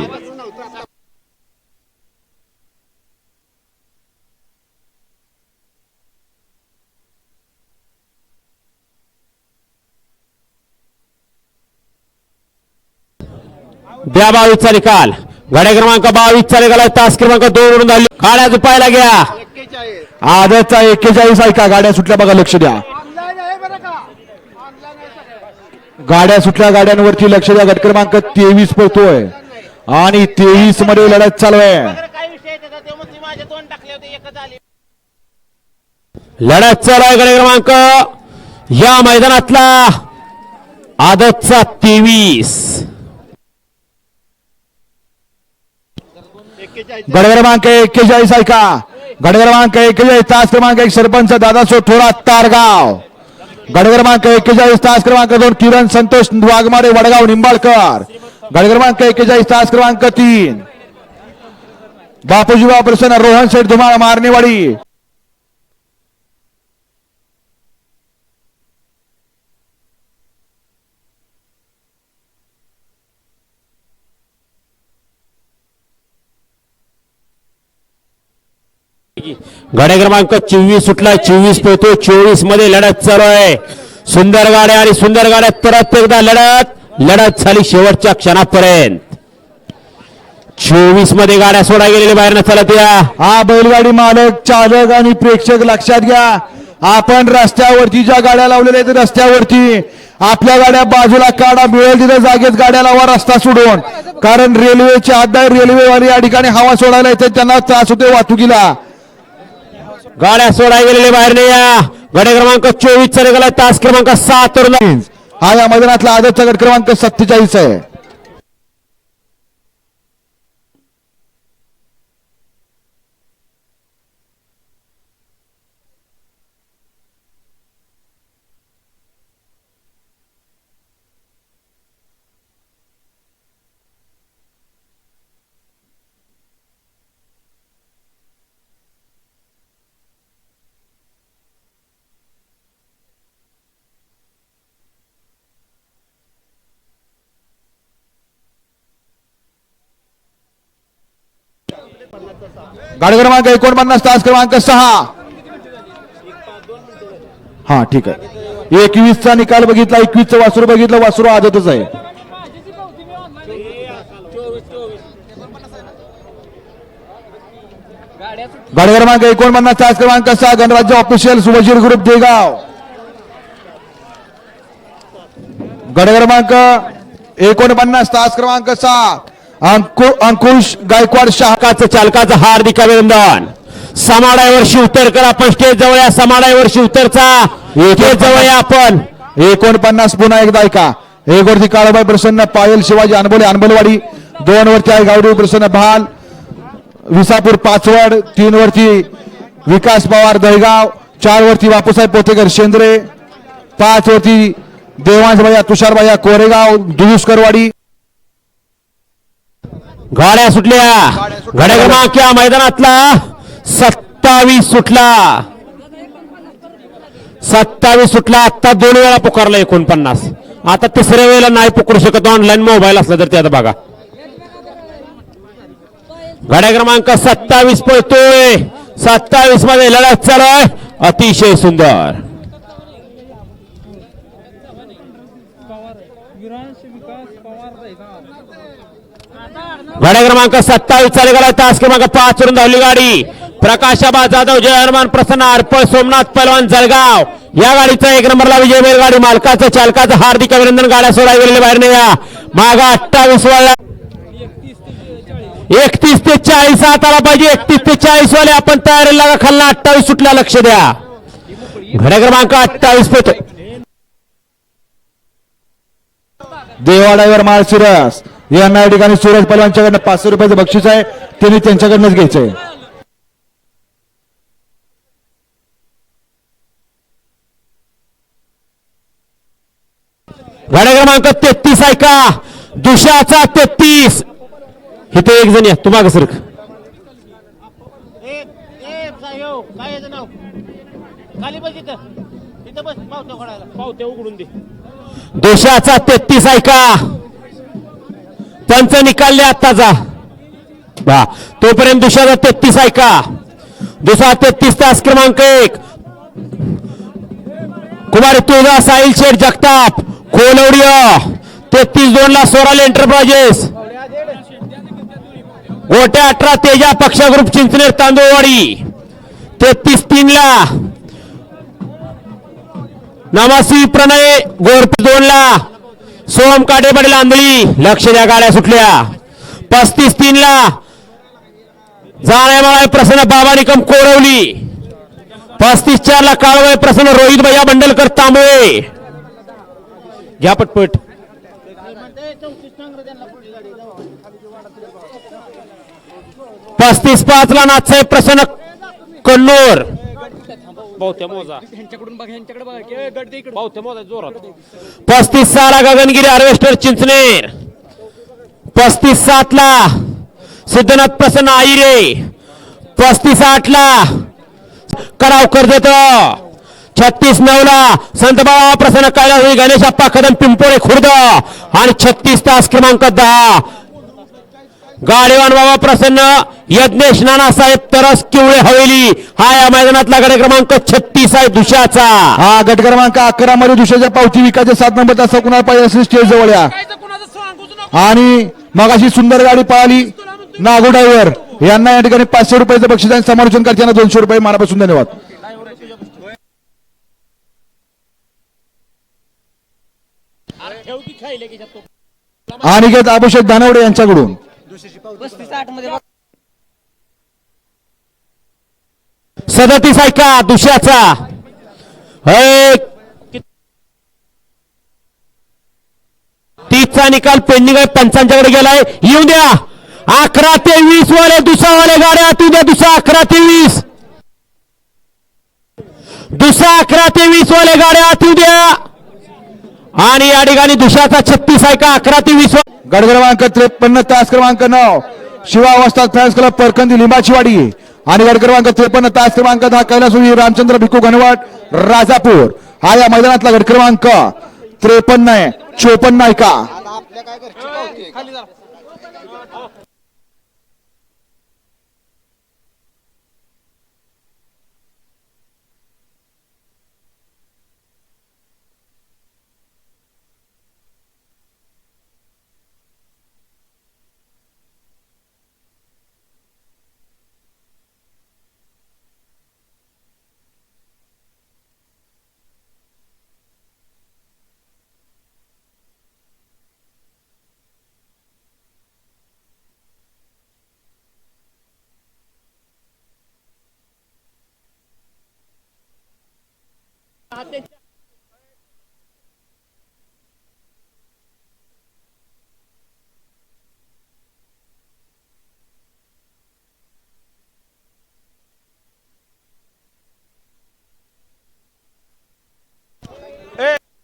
A: द्या 22 चा निकाल. गाड्या क्रमांक 22 चा निकाल आहे. तास क्रमांक 2 वरून धावली गाड्या झुपायला घ्या.
B: आदतचा 41 आहे का. गाड्या सुटल्या बघा लक्ष द्या. गाड्या सुटल्या गाड्यांवरती लक्ष द्या. गट क्रमांक 23 पळतोय आणि 23 मध्ये लढत चालू आहे.
A: लढत चालू आहे. गाडी क्रमांक या मैदानातला आदतचा 23.
B: गट क्रमांक 41 आहे का. गट क्रमांक 41 तास क्रमांक 1 सरपंच दादासो थोरात तारगाव. गट क्रमांक 41 तास क्रमांक 2 किरण संतोष वाघमारे वडगाव निंबाळकर. गट क्रमांक 41 तास क्रमांक 3 बापूजी प्रसन्न रोहन शेठ धुमाळ मारणेवाडी.
A: गाड्या क्रमांक 24 सुटला. 24 पळतो. 24 मध्ये लढत चालू आहे. सुंदर गाड्या आणि सुंदर गाड्या परत एकदा लढत झाली शेवटच्या क्षणापर्यंत. 24 मध्ये गाड्या सोडा गेलेल्या बाहेर न चालत या.
B: हा बैलगाडी मालक चालक आणि प्रेक्षक लक्षात घ्या. आपण रस्त्यावरती ज्या गाड्या लावलेल्या आहेत रस्त्यावरती आपल्या गाड्या बाजूला काढा. मिळेल तिथे जागेत गाड्या लावा रस्ता सोडून. कारण रेल्वेचे हातदार रेल्वेवाले या ठिकाणी हवा सोडायला येते त्यांना त्रास होते वाहतुकीला.
A: गाड्या सोडा गेलेल्या बाहेर नाही या. गाड्या क्रमांक 24 चा निघाला. तास क्रमांक 7 वर
B: हा या मैदानातला आदतचा गट क्रमांक 47 आहे. गाडी क्रमांक 49 तास क्रमांक 6. हा ठीक आहे. 21 चा निकाल बघितला. 21 चं वासरू बघितलं. वासरू आदतच आहे. गाडी क्रमांक 49 तास क्रमांक 6 गणराज्य ऑफिशियल सुभजीर ग्रुप देगाव. गाडी क्रमांक 49 तास क्रमांक 7 अंकुश गायकवाड शाखाचं
A: चालकाचं हार्दिक अभिनंदन. समाडावर शिवतरकर आपण स्टेज जवळ या. समाडावर शिवतरचा स्टेज जवळ या आपण.
B: 49 पुन्हा एकदा ऐका. 1 वरती काळाबाई प्रसन्न पायल शिवाजी अनबोले अनबलवाडी. 2 वरती आहे गावदेवी प्रसन्न भाल विसापूर पाचवड. 3 वरती विकास पवार दहगाव. 4 वरती बापूसाहेब पोतेकर शेंद्रे. 5 वरती देवांश भैया तुषार भैया कोरेगाव दुरुस्करवाडी.
A: गाड्या सुटल्या. गाड्या क्रमांक या मैदानातला 27 सुटला. 27 सुटला. आता 2 वेळा पुकारला 49. आता तिसऱ्या वेळेला नाही पुकारू शकत. ऑनलाईन मोबाईल असला तर ते आता बघा. गाड्या क्रमांक 27 पळतोय. 27 मध्ये लढत चालू आहे. अतिशय सुंदर. गाड्या क्रमांक 27 चालू गेला. तास क्रमांक 5 वरून धावली गाडी. प्रकाशाबा जाधव, जय हनुमान प्रसन्न, अर्पण सोमनाथ पहलवान जळगाव या गाडीचा 1 नंबरला विजय बैलगाडी मालकाचं चालकाचं हार्दिक अभिनंदन. गाड्या सोडा गेलेले बाहेर नाही या. मागा 28 वाला 31 ते 40 आत आला पाहिजे. 31 ते 40 वाले आपण तयारी लागा. खालना 28 सुटला. लक्ष द्या. घड्या क्रमांक 28 पेट
B: देवाडावर माळशिरस यांना या ठिकाणी सूरज पलवानच्याकडनं 500 रुपयाचं बक्षीस आहे. त्यांनी त्यांच्याकडनंच घ्यायचंय.
A: गाड्या क्रमांक 33 ऐका. दुशाचा 33. इथे एक जण या. तुम्हाला सर देशाचा 33 ऐका. पंच निकालले आत्ताचा बा. तोपर्यंत दुसऱ्याचा 33 ऐका. दुसरा 33 तास क्रमांक 1 कुमारी तुळजा साहिल शेठ जगताप कोलवडिया. 33-2 ला सोराल एंटरप्राइजेस. गोट्या 18 तेजा पक्षा ग्रुप चिंचनेर तांदूळवाडी. 33-3 ला नमासी प्रणय गोरपी 2 ला सोम काटेपाटील आंधळी. लक्ष द्या. गाड्या सुटल्या. 35-3 ला जाण्यामाळा प्रसन्न बाबा निकम कोरवली. 35-4 ला काळवय प्रसन्न रोहित भैया बंडलकर तांबळे. घ्या पटपट. 35-5 ला नाथसाहेब प्रसन्न कन्नूर. 35-6 ला गगनगिरी हार्वेस्टर चिंचनेर. 35-7 ला सिद्धनाथ प्रसन्न आईरे. 35-8 ला कराव कर्जत. 36-9 ला संत बाबा प्रसन्न कैलास गणेश अप्पा कदम पिंपोळे खुर्द. आणि 36 तास क्रमांक 10 गाडीवान बाबा प्रसन्न यज्ञेश नानासाहेब तरस किवळे हवेली. हा या मैदानातला गट क्रमांक 36 आहे दुशाचा.
B: हा गट क्रमांक 11 मध्ये दुसऱ्याच्या पावती विकायचे 7 नंबर तास कुणाला पाहिजे असेल स्टेज जवळ या. आणि मगाशी सुंदर गाडी पळाली. नागो ड्रायव्हर यांना या ठिकाणी 500 रुपयाचं बक्षीस आणि समालोचन करताना 200 रुपये मनापासून धन्यवाद. अनिकेत अभिषेक दानवडे यांच्याकडून
A: 37 ऐका दुसऱ्याचा. 30चा निकाल पेंडिंग आहे. पंचांच्याकडे गेलाय. येऊ द्या. 11 ते 20 वाले दुसरावाले गाड्या येऊ द्या. दुसरा 11 ते 20. दुसरा 11 ते 20 वाले गाड्या येऊ द्या. आणि या ठिकाणी दुसऱ्याचा 36 ऐका. 11 ते 20
B: गट क्रमांक 53 तास क्रमांक 9 शिवावस्था फॅन्स क्लब परकंदी लिंबाचीवाडी. आणि गट क्रमांक 53 तास क्रमांक 10 कैलासवाडी रामचंद्र भिक्खू घनवट राजापूर. हा या मैदानातला गट क्रमांक 53 आहे. 54 आहे का.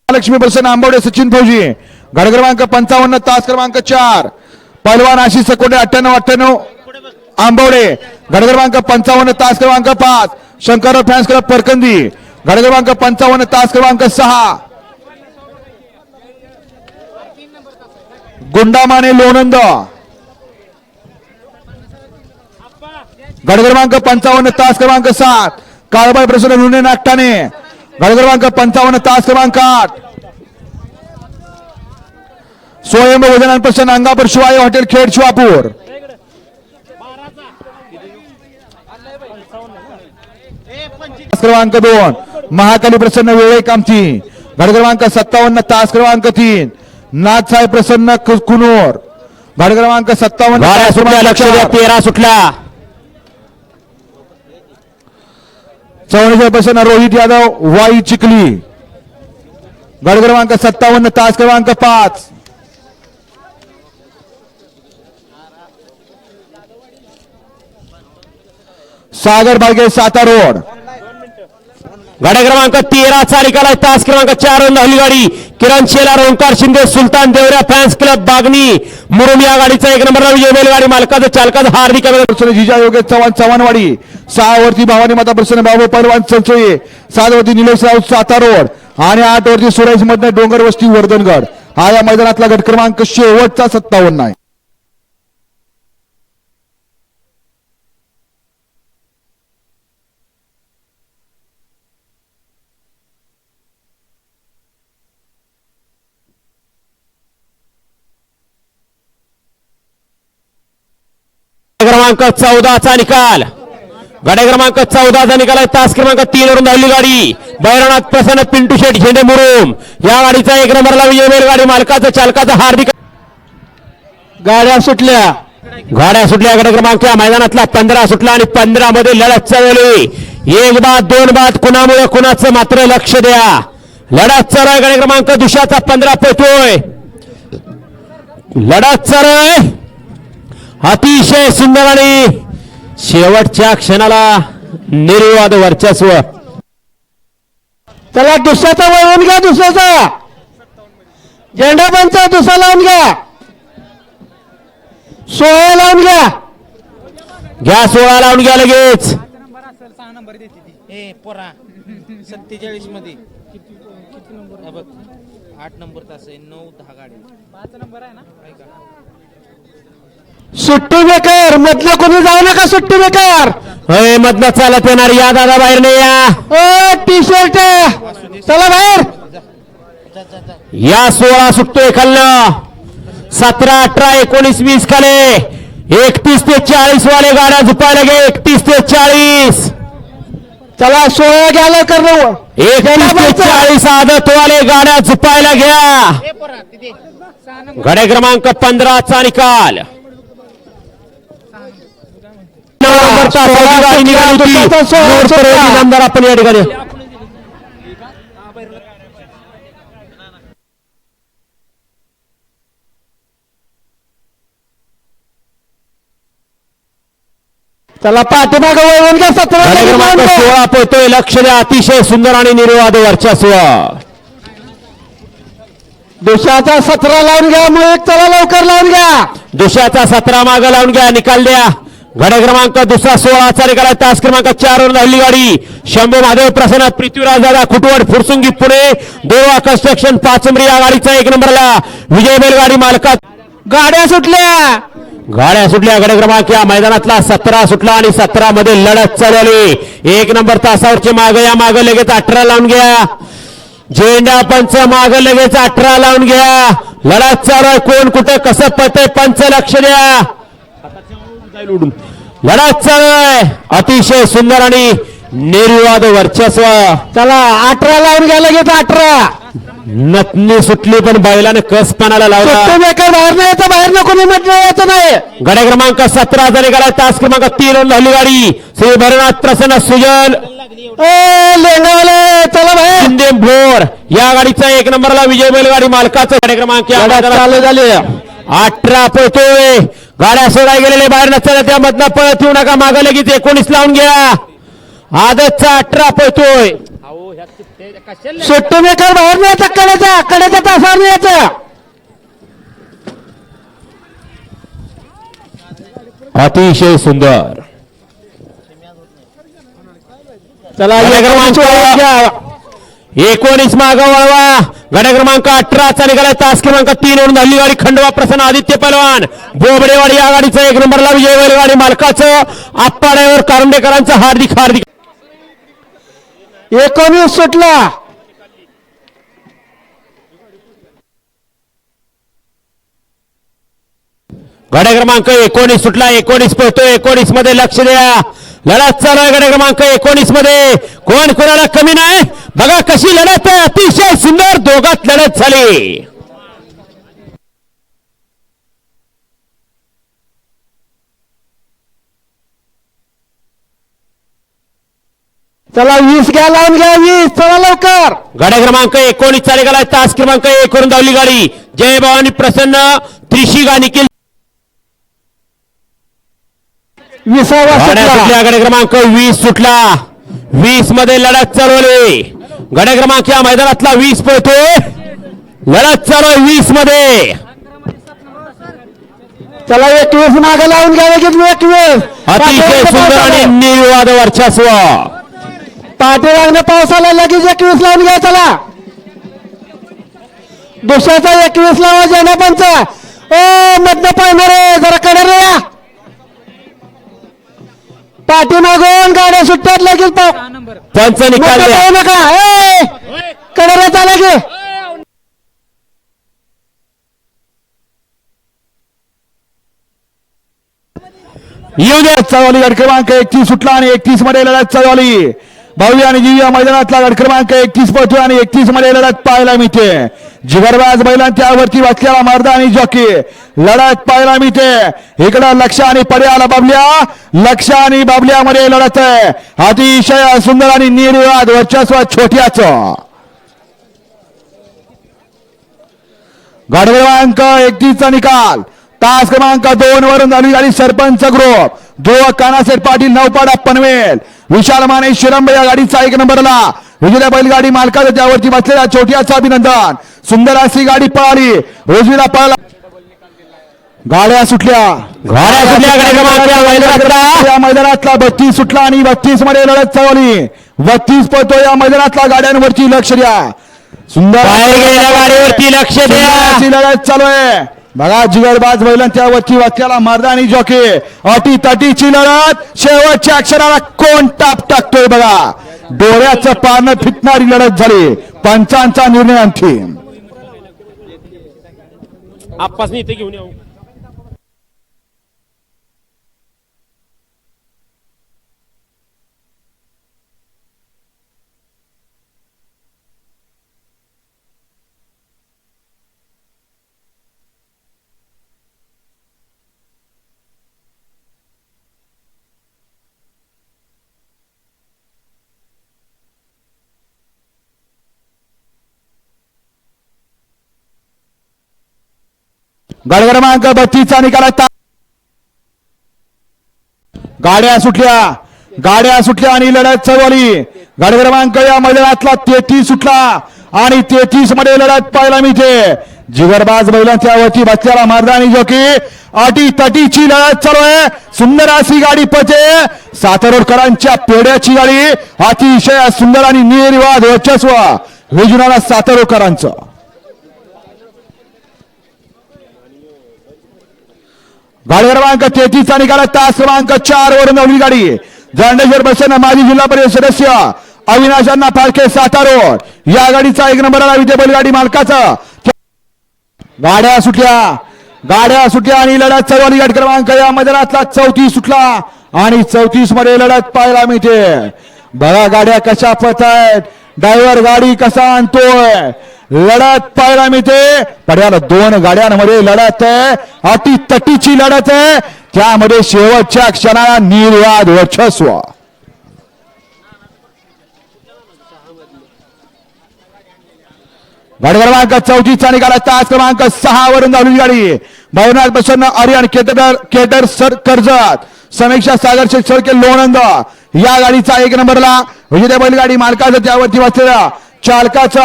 B: लक्ष्मी प्रसन्न आंबवडे सचिन फौजी. गट क्रमांक 55 तास क्रमांक 4 पैलवान आशिष सकोटे 98-98 आंबवडे. गट क्रमांक 55 तास क्रमांक 5 शंकरराव फॅन्स क्लब परकंदी. गट क्रमांक 55 तास क्रमांक 6 गुंडामाने लोणंद. गट क्रमांक 55 तास क्रमांक 7 काळबाई प्रसन्न नुने नागठाणे. गट क्रमांक 55 तास क्रमांक 8 स्वयंभू भोजनान प्रसन्न अंगापूर शिवाय हॉटेल खेड शिवापूर. तास क्रमांक 2 महाकाली प्रसन्न वेळे कामती. गट क्रमांक 57 तास क्रमांक 3 नाथसाहेब प्रसन्न कुनोर. गट क्रमांक 57
A: गाड्या सुटल्या, लक्ष द्या, 13 सुटला.
B: चौणीच्या प्रसन्न रोहित यादव वाई चिखली. गट क्रमांक 57 तास क्रमांक 5 सागर बागे साता रोड.
A: गाड्या क्रमांक 13 चा निकाल आहे. तास क्रमांक 4 हल्ली गाडी किरण शेलार, ओंकार शिंदे, सुलतान देवऱ्या फॅन्स क्लब बागणी मुरुम या गाडीचा 1 नंबरला विजय बैलगाडी मालकाचा चालकाचा हार्दिक अभिनंदन.
B: जिजा योगेश चव्हाण चव्हाणवाडी. 6 वरती भवानी माता प्रसन्न बाबू पैलवान चंचोये. 7 वरती निलेश राऊत साता रोड आणि 8 वरती सुरेश मधने डोंगर वस्ती वर्धनगड. हा या मैदानातला गट क्रमांक शेवटचा 57 आहे.
A: क्रमांक 14 चा निकाल. गाड्या क्रमांक 14 चा निकाल आहे. तास क्रमांक 3 वरून धावली गाडी बैरनाथ प्रसन्न पिंटू शेठ झेंडे मुरुम या गाडीचा 1 नंबरला विजय बैलगाडी मालकाचा चालकाचा हार्दिक.
B: गाड्या सुटल्या.
A: गाड्या सुटल्या. गट क्रमांक या मैदानातला 15 सुटला आणि 15 मध्ये लढत चालवली. 1 बाद 2 बाद कुणामुळे कुणाचं मात्र लक्ष द्या. लढत चालू आहे. गट क्रमांक दुशाचा 15 पळतोय. लढत चालू आहे. अतिशय सुंदर आणि शेवटच्या क्षणाला निर्विवाद वर्चस्व.
D: त्याला दुसऱ्याचा वळवून घ्या. दुसऱ्याचा झेंडा पंच दुसरा लावून घ्या. 16 लावून घ्या.
A: घ्या 16 लावून घ्या लगेच.
E: 6 नंबर देते ती ए पोरा 47 मध्ये किती नंबर बघ 8 नंबर तास आहे 9 10 गाडी 5 नंबर आहे ना ऐका
D: सुट्टी बेकार मधलं कोणी जाऊ नका. सुट्टी बेकार
A: होय मधनं चालत येणार. या दादा बाहेर नाही या.
D: ओ टी शर्ट चला बाहेर.
A: या 16 सुटतोय खालनं. 17 18 19 20 खाले 31 ते 40 वाले गाड्या झुपायला गे. 31 ते 40
D: चला 16 घ्या लवकर.
A: 31 ते 40 आदत वाले गाड्या झुपायला घ्या.
E: ए पोरा तिथे 6 नंबर
A: गाड्या क्रमांक 15 चा निकाल. आमदार आपण या ठिकाणी
D: चला पाठीमागं वळवून घ्या. 17
A: गाड्या क्रमांक 16 पोहतोय. लक्ष द्या. अतिशय सुंदर आणि निर्वाद वर्चस्व.
D: दुसऱ्याचा 17 लावून घ्या. मग एक चला लवकर लावून घ्या.
A: दुसऱ्याचा 17 मागे लावून घ्या. निकाल द्या. गाड्या क्रमांक दुसरा 16 चा निकाल. तास क्रमांक 4 वरून हल्ली गाडी शंभू महादेव प्रसन्न पृथ्वीराज दादा खुटवड फुरसुंगी पुणे देवा कन्स्ट्रक्शन पाचंबरी या गाडीचा 1 नंबरला विजय बैलगाडी मालका.
D: गाड्या सुटल्या.
A: गाड्या सुटल्या. गाड्या क्रमांक या मैदानातला 17 सुटला आणि 17 मध्ये लढत चालवली. 1 नंबर तासावरचे मागे या मागे लगेच 18 लावून घ्या. झेंडा पंच मागे लगेच 18 लावून घ्या. लढत चालू आहे. कोण कुठे कसं पळतंय पंच लक्ष द्या. लढत चालू आहे. अतिशय सुंदर आणि निर्विवाद वर्चस्व.
D: चला 18 लावून घ्या लगेच. 18
A: नतनी सुटली पण बैलाने कस पानाला लावला.
D: सुट्टी बेकार बाहेर नाही यायचं. बाहेर नको म्हटलं यायचं नाही.
A: गाड्या क्रमांक 17 चा निकाल. तास क्रमांक 3 वरून हल्ली गाडी श्री भरनाथ प्रसन्न सुजल
D: लेंगावले चला बाहेर.
A: शिंदे भोर या गाडीचा 1 नंबरला विजय बैलगाडी मालकाचा. गाड्या क्रमांक या
D: चालू झाले.
A: 18 पळतोय. गाड्या सोडाय गेलेले बाहेर नसताना त्यामधनं पळत येऊ नका. मागे लगेच 19 लावून घ्या. आदतचा 18 पळतोय.
D: सुट्टी बेकार बाहेर नाही यायचं. कड्याच्या तासावर नाही यायचं.
A: अतिशय सुंदर.
D: चला
A: गड क्रमांक 19 मागं वळवा. गड क्रमांक 18 चा निघाला तास क्रमांक 3 वरून हल्ली गाडी खंडवा प्रसन्न आदित्य पहलवान बोबडेवाडी या गाडीचा 1 नंबरला विजय बैलगाडी मालकाचं आप्पा ड्रायव्हर कारंडेकरांचं हार्दिक हार्दिक
D: 19 सुटला.
A: गाड्या क्रमांक 19 सुटला. 19 पळतोय. 19 मध्ये लक्ष द्या. लढत चालू आहे गाड्या क्रमांक 19 मध्ये. कोण कोणाला कमी नाही. बघा कशी लढत आहे. अतिशय सुंदर दोघात लढत झाली.
D: चला 20 घ्या, लावून घ्या 20. चला लवकर.
A: गाड्या क्रमांक 19 चा निघाला तास क्रमांक 1 वरून धावली गाडी जय भवानी प्रसन्न त्रिशिगा निखिल
D: 20वा
A: गाड्या
D: सुटला.
A: सुटल्या. गाड्या क्रमांक 20 सुटला. 20 मध्ये लढत चालवली. गाड्या क्रमांक या मैदानातला 20 पळतोय. लढत चालू आहे 20 मध्ये.
D: चला 21 मागे लावून घ्या. 21
A: अतिशय सुंदर आणि निर्वाद वर्चस्व.
D: पाठीमागनं पावसाला लगेच 21 लावून घ्या. चला दुसऱ्याचा 21 लावा. जेना पंच ओ मधनं पाळणारे जरा कडे रे या. पाठीमागून गाड्या सुटतात लगेच
A: पंच निकाल द्या.
D: पाहू नका. कडे रे चाला की.
A: येऊ द्या.
B: चालवली गड क्रमांक 31 सुटला आणि 31 मध्ये लढत चालवली. भव्य आणि दिव्य मैदानातला गड क्रमांक 31 पळतोय आणि 31 मध्ये लढत पाहायला मिळते. जिगरबाज बैलां त्यावरती बसलेला मर्दा आणि जॉकी लढत पाहायला मिळते. इकडं लक्ष आणि पड्याला बाबल्या. लक्ष आणि बाबल्यामध्ये लढत आहे. अतिशय सुंदर आणि निर्वाद वर्चस्व छोट्याचं. गड क्रमांक 31 चा निकाल तास क्रमांक 2 वरून झाली गाडी सरपंच ग्रुप दो कानासेठ पाटील नौपाडा पनवेल विशाल माने शिरंब या गाडीचा 1 नंबरला विजय बैलगाडी मालकाचं त्यावरती बसलेल्या छोट्याचं अभिनंदन. सुंदर अशी गाडी पळाली. उजवीला पळाला. गाड्या सुटल्या.
A: गाड्या सुटल्या. गाड्या क्रमांक
B: या मैदानातला 32 सुटला आणि 32 मध्ये लढत चालवली. 32 पळतो या मैदानातला गाड्यांवरती लक्ष द्या. सुंदर
A: बाहेर गेलेल्या गाडीवरती लक्ष द्या.
B: अशी लढत चालू आहे. बघा जिगरबाज बैलां त्यावरती वाक्याला मर्दानी जॉकी अटी तटीची लढत. शेवटच्या अक्षराला कोण टाप टाकतोय बघा. डोळ्याचं पानं फिटणारी लढत झाली. पंचांचा निर्णय अंतिम.
A: आप्पासनी इथे घेऊन येऊ.
B: गड क्रमांक 32 चा निकाल आहे. गाड्या सुटल्या. गाड्या सुटल्या आणि लढत चालवली. गड क्रमांक या मैदानातला 33 सुटला आणि 33 मध्ये लढत पाहायला मिळते. जिगरबाज बैलां त्यावरती बसलेला मर्दानी जॉकी अटी तटीची लढत चालू आहे. सुंदर अशी गाडी पळते. सातारोडकरांच्या पेड्याची गाडी अतिशय सुंदर आणि निर्वाद वर्चस्व विजनाला सातारोडकरांचं. गाडी क्रमांक 33 चा निकाल तास क्रमांक 4 वरून धावली गाडी जांडेश्वर बसेन माजी जिल्हा परिषद सदस्य अविनाशांना फाळके सातारोड या गाडीचा 1 नंबरला विजय बैलगाडी मालकाचा. गाड्या सुटल्या. गाड्या सुटल्या आणि लढत चालवली. गट क्रमांक या मैदानातला 34 सुटला आणि 34 मध्ये लढत पाहायला मिळते. बघा गाड्या कशा पळतायत. ड्रायव्हर गाडी कसा आणतोय. लढत पाहायला मिळते. पड्याला 2 गाड्यांमध्ये लढत आहे. अटी तटीची लढत आहे. त्यामध्ये शेवटच्या क्षणाला निर्वाद वर्चस्व. गाडी क्रमांक 34 चा निकाला तास क्रमांक 6 वरून धावली गाडी भवनाथ प्रसन्न आर्यन केटर सर कर्जत समीक्षा सागर शेख सळके लोणंद या गाडीचा 1 नंबरला विजय बैलगाडी मालकाचं त्यावरती बसलेला चालकाचं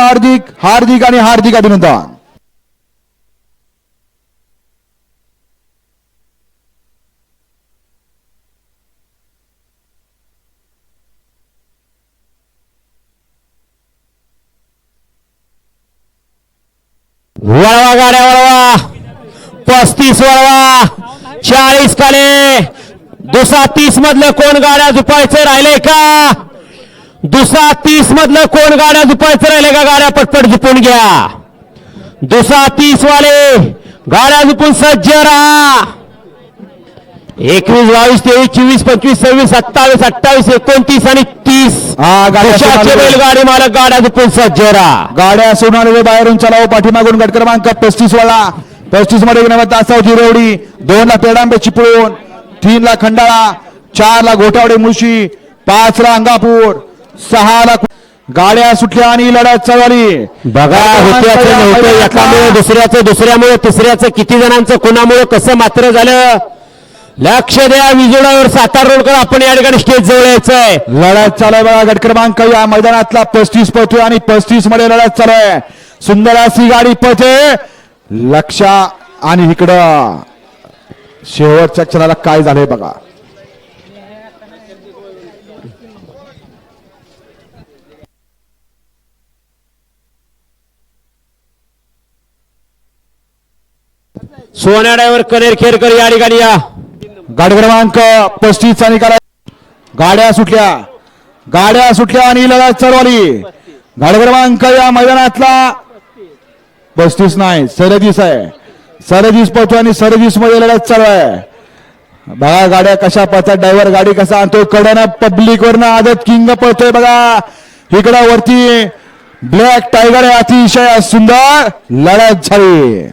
B: हार्दिक आणि हार्दिक अभिनंदन.
A: वळवा गाड्या वळवा 35 वळवा 40 खाले दुसरा 30 मधलं कोण गाड्या झुपायचं राहिले का दुसरा 30 मधलं कोण गाड्या झुपायचं राहिले का गाड्या पटपट झुपून घ्या दुसरा 30 वाले गाड्या झुपून सज्ज राहा 21 22 23 24 25 26 27 28 29 आणि 30
B: गाड्या
A: बैलगाडी मालक गाड्या झुपून सज्ज राहा
B: गाड्या सोडणारे बाहेरून चलाव पाठीमागून गट क्रमांक 35 वाला 35 मध्ये गेल्यावर तासावची रेवडी 2 ला पेडांबे चिपळूण 3 ला खंडाळा 4 ला घोटावडे मुळशी 5 ला अंगापूर 6 ला गाड्या सुटल्या आणि लढत चालली
A: बघा होत्याचं नव्हतं एकामुळे दुसऱ्यामुळे तिसऱ्याचं किती जणांचं कुणामुळे कसं मात्र झालं लक्ष द्या विजोडावर सातारा रोडकर आपण या ठिकाणी स्टेज जवळ यायचंय
B: लढत चालू आहे बघा गट क्रमांक या मैदानातला 35 पळतोय आणि 35 मध्ये लढत चालू आहे सुंदर अशी गाडी पळते लक्ष आणि इकडं शेवटच्या क्षणाला काय झालंय बघा
A: सोन्या ड्रायव्हर कनेर खेरकर या ठिकाणी या
B: गाडी क्रमांक 35 चा निकाल गाड्या सुटल्या आणि लढत चालवली गाडी क्रमांक या मैदानातला 35 नाही 37 आहे 37 पळतो आणि 37 मध्ये लढत चालू आहे बघा गाड्या कशा पळतात ड्रायव्हर गाडी कसा आणतोय कडनं पब्लिक वरनं आदत किंग पळतोय बघा इकडं वरती ब्लॅक टायगर आहे अतिशय सुंदर लढत झाली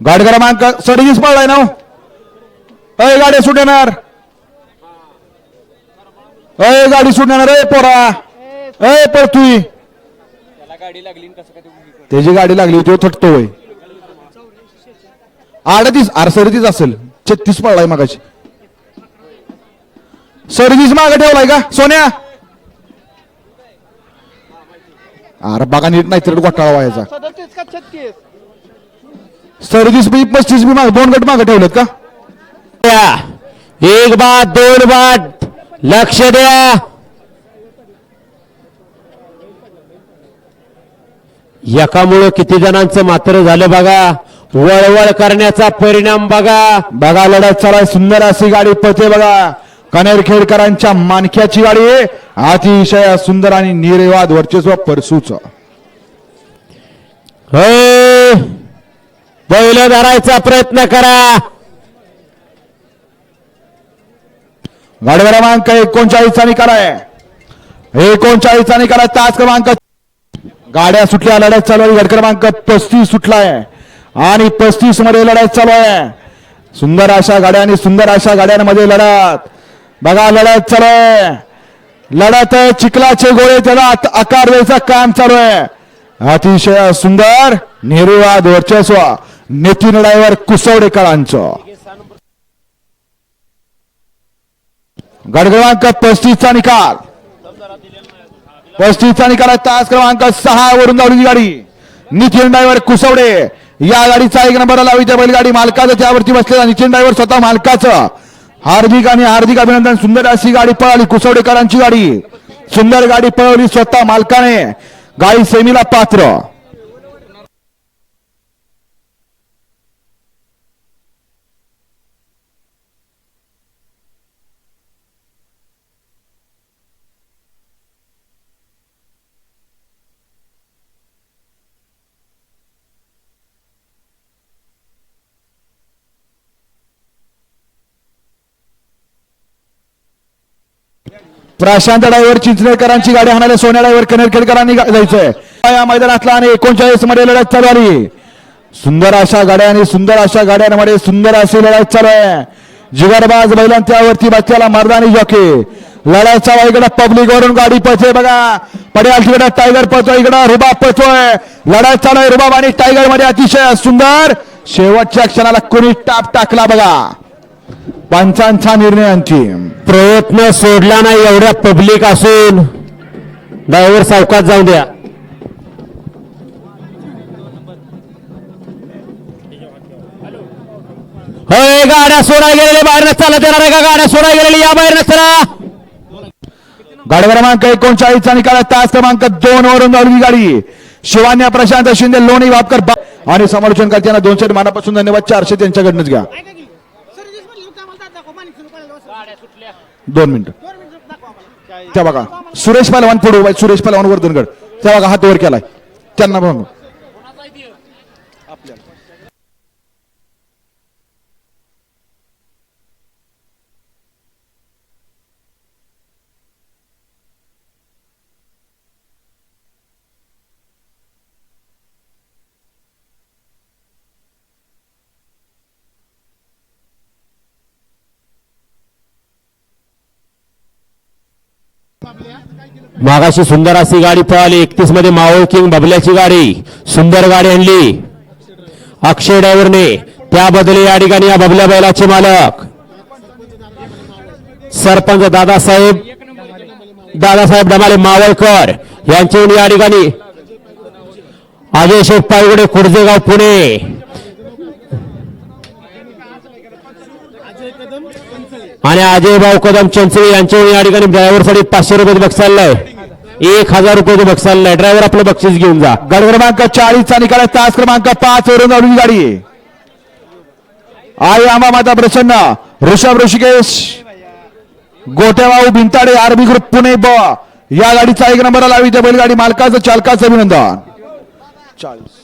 B: गाडी क्रमांक 37 पळलाय ना अय गाडी सुटणार अय गाडी सुटणार रे पोरा अय पळतोय त्याची गाडी लागली होती थटतोय 38 37 असेल 36 पळलाय मागाची 37 मागे ठेवलाय का सोन्या अरे बघा नीट नाही तर घोटाळा व्हायचा
D: 37 का 36
B: 37 35 बी मागे 2 गट मागे ठेवलेत का
A: एक बाद 2 बाद लक्ष द्या एकामुळं किती जणांचं मात्र झालं बघा वळवळ करण्याचा परिणाम
B: बघा लढत चालाय सुंदर अशी गाडी पळते बघा कनेरखेडकरांच्या मानक्याची गाडी अतिशय सुंदर आणि निर्वाद वर्चस्व परसूच
A: बैल धरायचा प्रयत्न करा
B: गाडी क्रमांक 39 चा निकाल आहे 39 चा निकाल आहे तास क्रमांक गाड्या सुटल्या लढत चालू आहे गट क्रमांक 35 सुटलाय आणि 35 मध्ये लढत चालू आहे सुंदर अशा गाड्या आणि सुंदर अशा गाड्यांमध्ये लढत बघा लढत चालू आहे लढत चिखलाचे गोळे त्याला आकार द्यायचं काम चालू आहे अतिशय सुंदर निर्वाद वर्चस्व नितीन ड्रायव्हर कुसवडेकरांचं गट क्रमांक 35 चा निकाल 35 चा निकाल तास क्रमांक 6 वरून धावलेली गाडी नितीन ड्रायव्हर कुसवडे या गाडीचा 1 नंबर लावी त्या बैलगाडी मालकाचं त्यावरती बसलेला नितीन ड्रायव्हर स्वतः मालकाचं हार्दिक अभिनंदन सुंदर अशी गाडी पळाली कुसवडेकरांची गाडी सुंदर गाडी पळवली स्वतः मालकाने गाडी सेमीला पात्र प्रशांत ड्रायव्हर चिंचणेकरांची गाडी हाणायला सोन्या ड्रायव्हर कनेरखेडकरांनी जायचंय या मैदानातला आणि 39 मध्ये लढत चालू आली सुंदर अशा गाड्या आणि सुंदर अशा गाड्यांमध्ये सुंदर अशी लढत चालू आहे जिगरबाज बैलां त्यावरती बसलेला मर्दानी जॉकी लढत चालू इकडे पब्लिक वरून गाडी पळते बघा पड्याल तिकडे टायगर पळतोय इकडे रुबाब पळतोय लढत चालू आहे रुबाब आणि टायगर मध्ये अतिशय सुंदर शेवटच्या क्षणाला कोणी टाप टाकला बघा पंचांचा निर्णय अंतिम
A: प्रयत्न सोडला नाही एवढ्या पब्लिक असून ड्रायव्हर सावकाश जाऊ द्या गाड्या सोडायला गेलेले बाहेर चालत येणार आहे का? गाड्या सोडायला गेलेली या बाहेर चला.
B: गाडी क्रमांक 39 चा निकाल तास क्रमांक 2 वरून धावली गाडी. शिवान्या प्रशांत शिंदे लोणी वापकर आणि समालोचन करताना 200 मानापासून धन्यवाद. 400 त्यांच्याकडनंच घ्या. 2 मिनिटं त्या बघा सुरेश पहलवान पुढे उभा आहे. सुरेश पहलवान वर्धनगड त्या बघा हात वर केलाय त्यांना बघा.
A: मागाशी सुंदर अशी गाडी पळाली. 31 मध्ये मावळ किंग बबल्याची गाडी सुंदर गाडी आणली अक्षय ड्रायव्हरने. त्या बदली या ठिकाणी या बबल्या बैलाचे मालक सरपंच दादासाहेब डमाले मावळकर यांचे या ठिकाणी अजय शेठ पायगुडे खुर्जेगाव पुणे आणि अजय भाऊ कदम चंचळे यांच्या या ठिकाणी ड्रायव्हरसाठी 500 रुपये बक्षीस चाललंय. 1000 रुपये बक्षीस चाललंय. ड्रायव्हर आपलं बक्षीस घेऊन जा.
B: गाडी क्रमांक 40 चा निकाल तास क्रमांक 5 वरून धावली गाडी. आई आंबा माता प्रसन्न ऋषभ ऋषिकेश गोटेबाऊ भिंताडे आरबी ग्रुप पुणे ब या गाडीचा 1 नंबर लावी. त्या बैलगाडी मालकाचं चालकाचं अभिनंदन. 40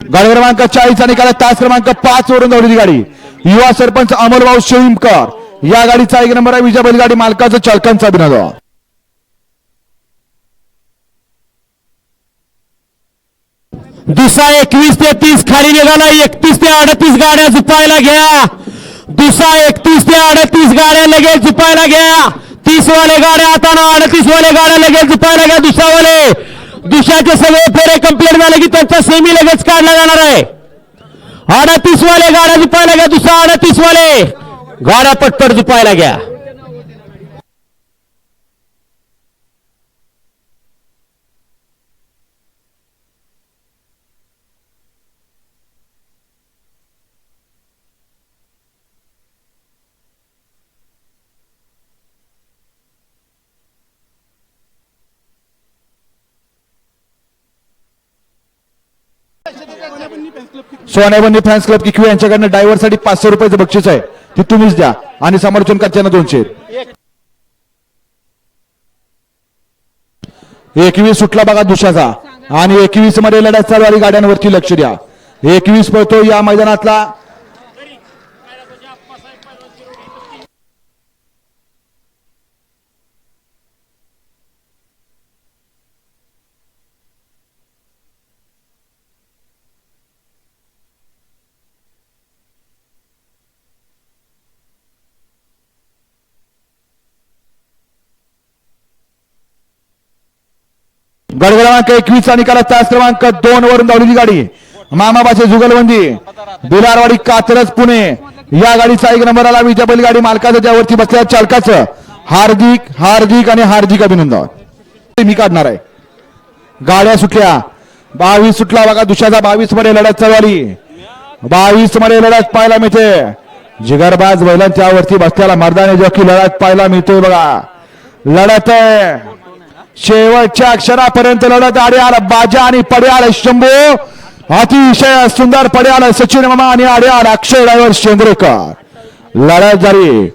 B: गाडी क्रमांक 40 चा निकाल तास क्रमांक 5 वरून धावलेली गाडी. युवा सरपंच अमोलभाऊ शिळीमकर या गाडीचा 1 नंबर आहे. विजय बैलगाडी मालकाचं चालकांचं अभिनंदन.
A: दुसरा 21 ते 30 खाली निघाला. 31 ते 38 गाड्या झुपायला घ्या. दुसरा 31 ते 38 गाड्या लगेच झुपायला घ्या. 30 वाले गाड्या आता 38 वाले गाड्या लगेच झुपायला घ्या. दुसऱ्याचे सगळे फेरे कंप्लीट झाले की त्यांचा सेमी लगेच काढला जाणार आहे. 38 वाले गाड्या झुपायला घ्या. दुसरा 38 वाले गाड्या पटपट झुपायला घ्या.
B: सोन्याबंदी फॅन्स क्लब किकवी यांच्याकडनं ड्रायव्हरसाठी 500 रुपयाचं बक्षीस आहे. ती तुम्हीच द्या आणि समर्थन करताना 200. 21 सुटला बघा दुसऱ्याचा आणि 21 मध्ये लढत चालू गाड्यांवरती लक्ष द्या. 21 पळतो या मैदानातला. गड क्रमांक 21 चा निकाल तास क्रमांक 2 वरून धावलेली गाडी. मामाबाचे जुगलबंदी बिलारवाडी कात्रज पुणे या गाडीचा 1 नंबर आला. विजय बैलगाडी मालकाचं त्यावरती बसल्या चालकाचं हार्दिक आणि हार्दिक अभिनंदन. मी काढणार आहे. गाड्या सुटल्या. 22 सुटला बघा दुसऱ्याचा. 22 मध्ये लढत चालू झाली. 22 मध्ये लढत पाहायला मिळते. जिगरबाज बैलांच्यावरती बसल्याला मर्दाने जॉकी लढत पाहायला मिळतोय बघा. लढत आहे शेवटच्या अक्षरापर्यंत. लढत आड्याल बाजा आणि पड्याल शंभू. अतिशय सुंदर पड्याल सचिन मामा आणि आड्याल अक्षय ड्रायव्हर चंद्रेकर. लढत झाली.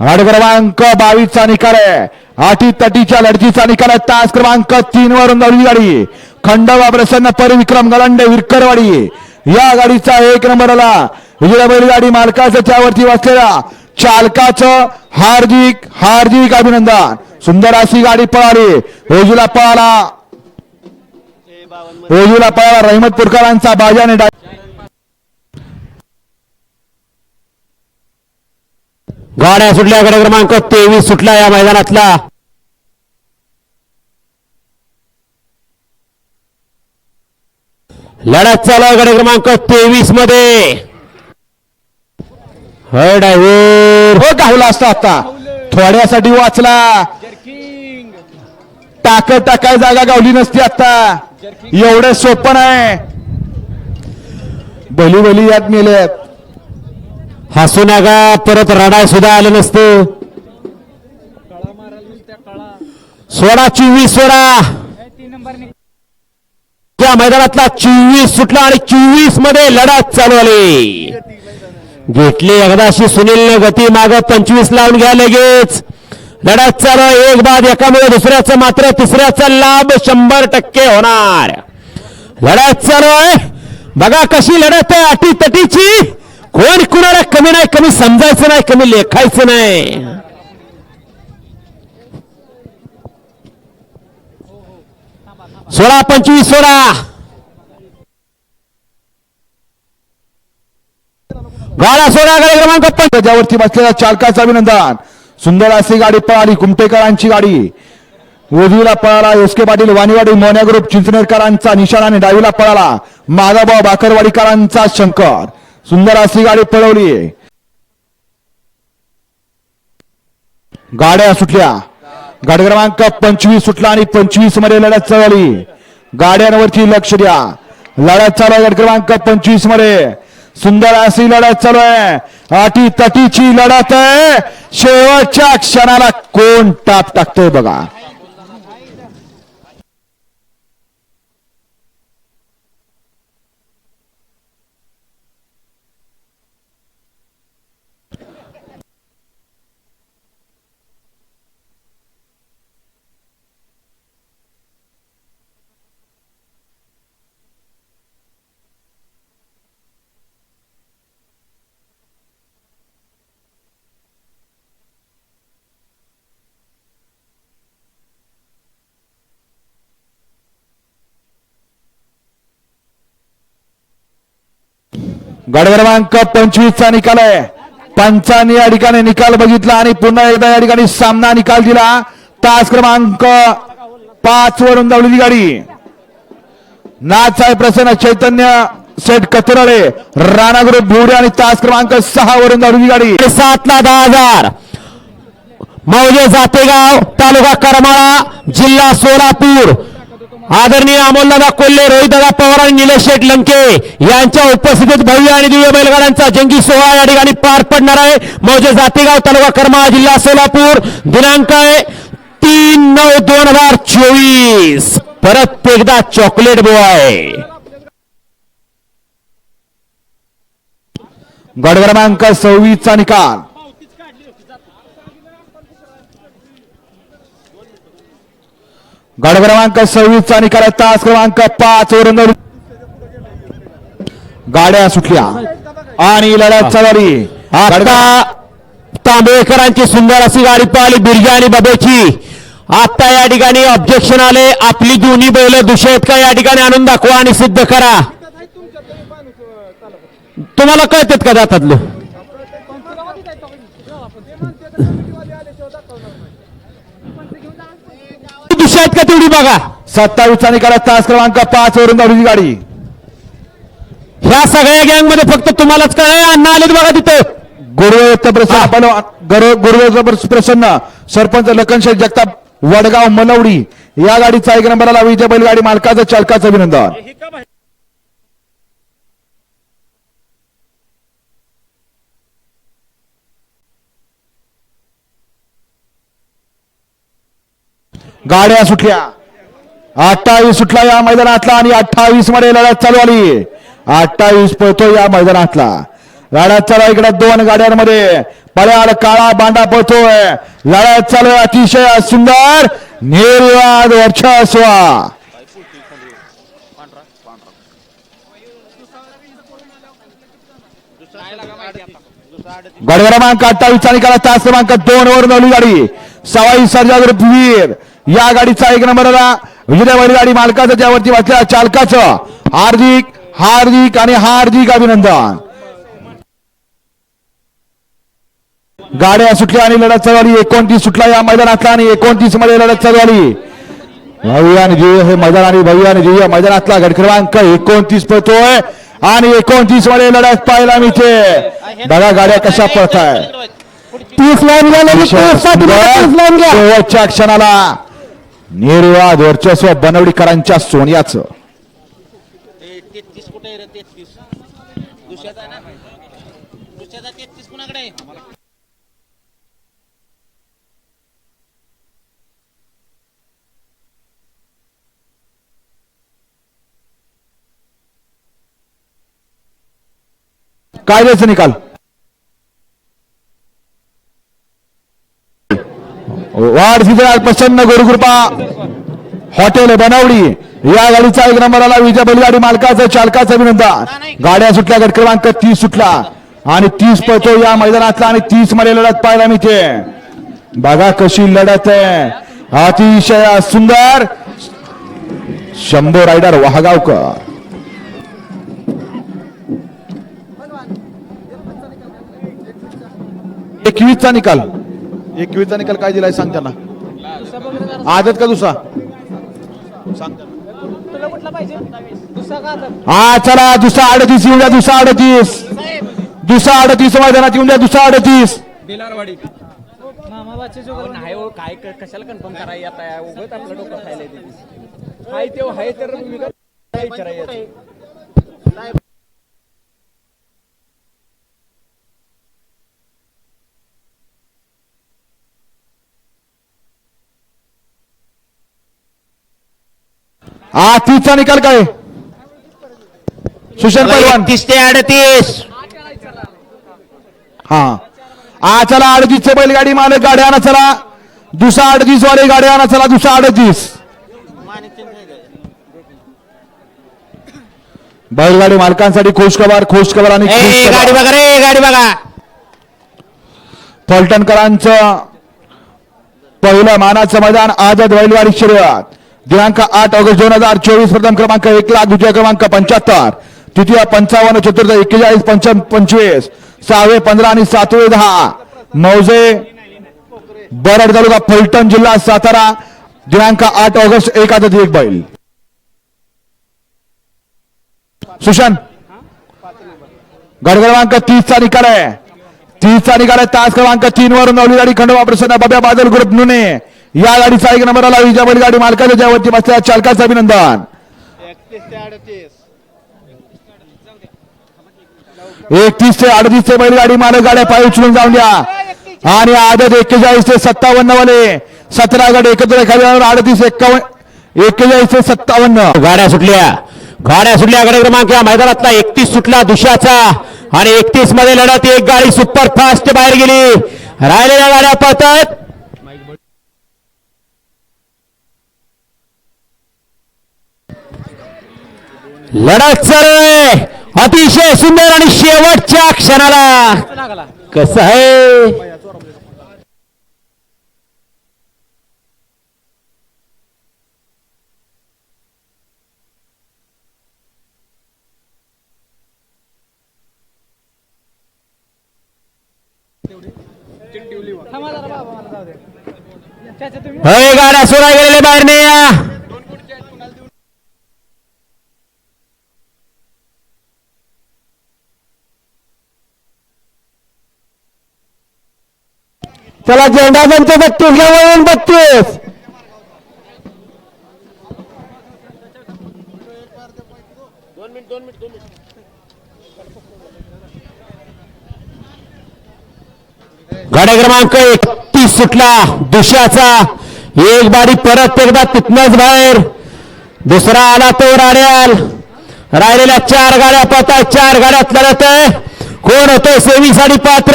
B: गाडी क्रमांक 22 चा निकाल आहे. अटी तटीच्या लढतीचा निकाल आहे. तास क्रमांक 3 वरून धावलेली गाडी. खंडोबा प्रसन्न परिविक्रम गलंडे विरकरवाडी या गाडीचा 1 नंबर आला. विजय बैलगाडी मालकाचं त्यावरती बसलेला चालकाचं हार्दिक अभिनंदन. सुंदर अशी गाडी पळाली. ओजूला पळाला रहमतपूरकरांचा बाजाने.
A: गाड्या सुटल्या. गाडी क्रमांक 23 सुटला या मैदानातला. लढत चालू आहे गाडी क्रमांक 23 मध्ये. ड्रायव्हर
B: हो गावला असता आता थोड्यासाठी वाचला. टाकाय जागा गावली नसती आता. एवढं सोपं नाही. भली यात मेलेत.
A: हसू नका, परत रडाय सुद्धा आलं नसतं. सोडा 24 सोडा. त्या मैदानातला 24 सुटला आणि 24 मध्ये लढत चालू आली. घेतली एकदाशी सुनीलने गती, माग 25 लावून घ्या लगेच. लढत चालू आहे. एक बाद एकामुळे दुसऱ्याचं, मात्र तिसऱ्याचा लाभ 100% होणार. लढत चालू आहे. बघा कशी लढत आहे, अटी तटीची. कोण कुणाला कमी नाही, कमी समजायचं नाही, कमी लेखायचं नाही. 16-25 सोडा. गाडा सोडा. गाडी क्रमांक 5
B: त्याच्यावरती बसलेल्या चालकाचं अभिनंदन. सुंदर अशी गाडी पळाली. कुमटेकरांची गाडी उजवीला पळाला एस के पाटील वाणीवाडी मोन्या ग्रुप चिंचनेरकरांचा निशाणाने. डावीला पळाला मागाभाऊ बाकरवाडीकरांचा शंकर. सुंदर अशी गाडी पळवली. गाड्या सुटल्या. गाडी क्रमांक 25 सुटला आणि 25 मध्ये लढत चालली. गाड्यांवरती लक्ष द्या. लढत चालू आहे. गाडी क्रमांक 25 मध्ये सुंदर अशी लढत चालू आहे. अटी तटीची लढत आहे. शेवटच्या क्षणाला कोण टाप टाकतोय बघा. गड क्रमांक 25 चा निकाल आहे. पंचांनी या ठिकाणी निकाल बघितला आणि पुन्हा एकदा या ठिकाणी सामना निकाल दिला. तास क्रमांक 5 वरून धावलेली गाडी नाच आहे प्रसन्न चैतन्य सेठ कतरळे राणा ग्रुप भिवडे आणि तास क्रमांक 6 वरून धावलेली गाडी
A: 7 ला 10,000. मौजे जातेगाव, तालुका करमाळा, जिल्हा सोलापूर. आदरणीय अमोलदादा कोल्हे, रोहितदादा पवार आणि निलेश शेठ लंके यांच्या उपस्थितीत भव्य आणि दिव्य बैलगाड्यांचा जंगी सोहळा या ठिकाणी पार पडणार आहे. मौजे जातेगाव, तालुका करमाळा, जिल्हा सोलापूर. दिनांक आहे 3/9/2024. परत एकदा चॉकलेट बॉय.
B: गड क्रमांक 26 चा निकाल. गड क्रमांक 26 चा निकाल आहे. तास क्रमांक 5 वरून गाड्या सुटल्या आणि लढत चालली.
A: आता तांबेकरांची सुंदर अशी गाडी पाहिली बिरजा आणि बबेची. आता या ठिकाणी ऑब्जेक्शन आले. आपली दोन्ही बैल दुषेत का या ठिकाणी आणून दाखवा आणि सिद्ध करा. तुम्हाला कळतात का जातातलं? दुषेत का तेवढी बघा.
B: 27 चा निकाल आहे. तास क्रमांक 5 वरून धावलेली गाडी.
A: ह्या सगळ्या गँग मध्ये फक्त तुम्हालाच काय अण्णा आलेत बघा तिथे.
B: गुरुदत्त प्रसन्न गुरुदत्त प्रसन्न सरपंच लखनशेठ जगताप वडगाव मलवडी या गाडीचा 1 नंबरला विजय बैलगाडी मालकाचं चालकाचं अभिनंदन. गाड्या सुटल्या. 28 सुटला या मैदानातला आणि 28 मध्ये लढत चालू आली. 28 पळतो या मैदानातला. लढत चालू इकडे 2 गाड्यांमध्ये पळ्याड काळा बांडा पळतोय. लढत चालू अतिशय सुंदर निर्वाद वर्चस्व. गड क्रमांक 28 चा निकाल. तास क्रमांक 2 वर धावली गाडी सवाई सर्जा ग्रुप वीर या गाडीचा 1 नंबरला विजय बैलगाडी मालकाचं त्यावरती बसलेल्या चालकाचं हार्दिक हार्दिक आणि हार्दिक अभिनंदन. गाड्या सुटल्या आणि लढत चालू आली. 29 सुटला या मैदानातला आणि 29 मध्ये लढत चालू आली. भव्य आणि दिव्य हे मैदान आणि भव्य आणि दिव्य मैदानातला गड क्रमांक 29 पळतोय आणि 29 मध्ये लढत पाहायला मिळते. बघा गाड्या कशा पळताय.
D: 30 लाईन घ्या.
B: शेवटच्या क्षणाला निर्वाद वर्चस्व बनवडीकरांच्या सोन्याचं.
E: 33 कुठे आहे रे? 33 दुसऱ्याचा आहे ना? दुसऱ्याचा 33 कुणाकडे आहे?
B: कायद्याचा निकाल. वाढ सिद्ध प्रसन्न गुरुकृपा हॉटेल बनवडी या गाडीचा 1 नंबरला विजय बैलगाडी मालकाचं चालकाचं अभिनंदन. गाड्या सुटल्या, गट क्रमांक 30 सुटला आणि 30 पळतो या मैदानातला आणि 30 मध्ये लढत पाहायला मिळते. बघा कशी लढत आहे, अतिशय सुंदर. शंभो रायडर वाहगावकर. एकवीसचा निकाल. 21चा निकाल काय दिलाय सांग त्यांना. आदत का दुसरा सांग त्यांना. हा चला दुसरा 38 येऊन द्या. दुसरा 38 मैदानात येऊन द्या. दुसरा 38
F: काय कशाला कन्फर्म करायला आता उगत आपलं डोकं खायला हाय तेव्हा हाय तर मी काय विचारायचं.
B: हा 30चा निकाल काय सुशांत पैलवान.
A: 31 ते 38.
B: हा चला 38 बैलगाडी मालक गाड्या आणा चला. दुसरा 38 वाले गाड्या आणा चला. दुसरा 38 बैलगाडी मालकांसाठी खुशखबर आणि
A: गाडी बघा रे, गाडी बघा.
B: फलटणकरांचं पहिलं मानाचं मैदान आझाद बैलगाडी शर्यत दिनांक 8 ऑगस्ट 2024. प्रथम क्रमांक 1,00,000, द्वितीय क्रमांक 75, तृतीय 55, चतुर्थ 41, पंचम 25, सहावे 15 आणि सातवे 10. मौजे बरड तालुका फलटण जिल्हा सातारा दिनांक 8 ऑगस्ट 1 आदत 1 बैल. सुशांत गट क्रमांक 30चा निकाल आहे. 30चा निकाल आहे. तास क्रमांक 3 वरून नवली गाडी खंडोबा प्रसन्न बब्या बादल ग्रुप नुने या गाडीचा 1 नंबरला विजय बैलगाडी मालकाच्या ज्यावरती बसलेल्या चालकाचं अभिनंदन. 31 ते 38 बैलगाडी मालक गाड्या पाय उचलून जाऊन द्या आणि आदत 41 ते 57 वाले 17 गाडी एकत्र एखाद्यावर 38 51 41 ते 57.
A: गाड्या सुटल्या गाडी क्रमांक या मैदानातला 31 सुटला दुशाचा आणि 31 मध्ये लढत. एक गाडी सुपर फास्ट बाहेर गेली. राहिलेल्या गाड्या पळतात. लढत चालू अतिशय सुंदर आणि शेवटच्या क्षणाला कसं आहे. गाड्या सोडा गेलेले बाहेर नाही या.
D: चला झेंडा पंच 32 वळून 32.
A: गाड्या क्रमांक 31 सुटला दुशाचा. एक गाडी परत एकदा तिथनच बाहेर. दुसरा आला तो राड्याल. राहिलेल्या 4 गाड्या पळतात. 4 गाड्यात लढत आहे. कोण होतोय सेमीसाठी पात्र,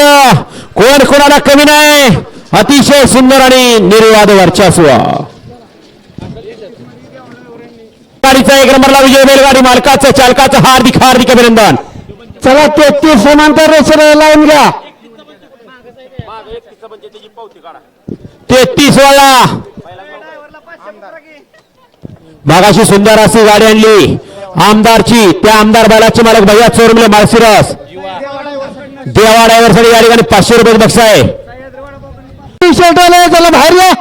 A: कोण कोणाला कमी नाही. अतिशय सुंदर आणि निर्वाद वर्चस्व. गाडीचा 1 नंबरला विजय बैलगाडी मालकाचं चालकाचं हार्दिक अभिनंदन.
D: चला 33 समांतर रेषेला लावून घ्या.
A: 33 वाला मागाशी सुंदर अशी गाडी आणली आमदारची. त्या आमदार बैलाचे मालक भैया चोरमले माळशिरस देवा ड्रायव्हर साठी या ठिकाणी 500 रुपये बक्षीस आहे.
D: चला बाहेर या.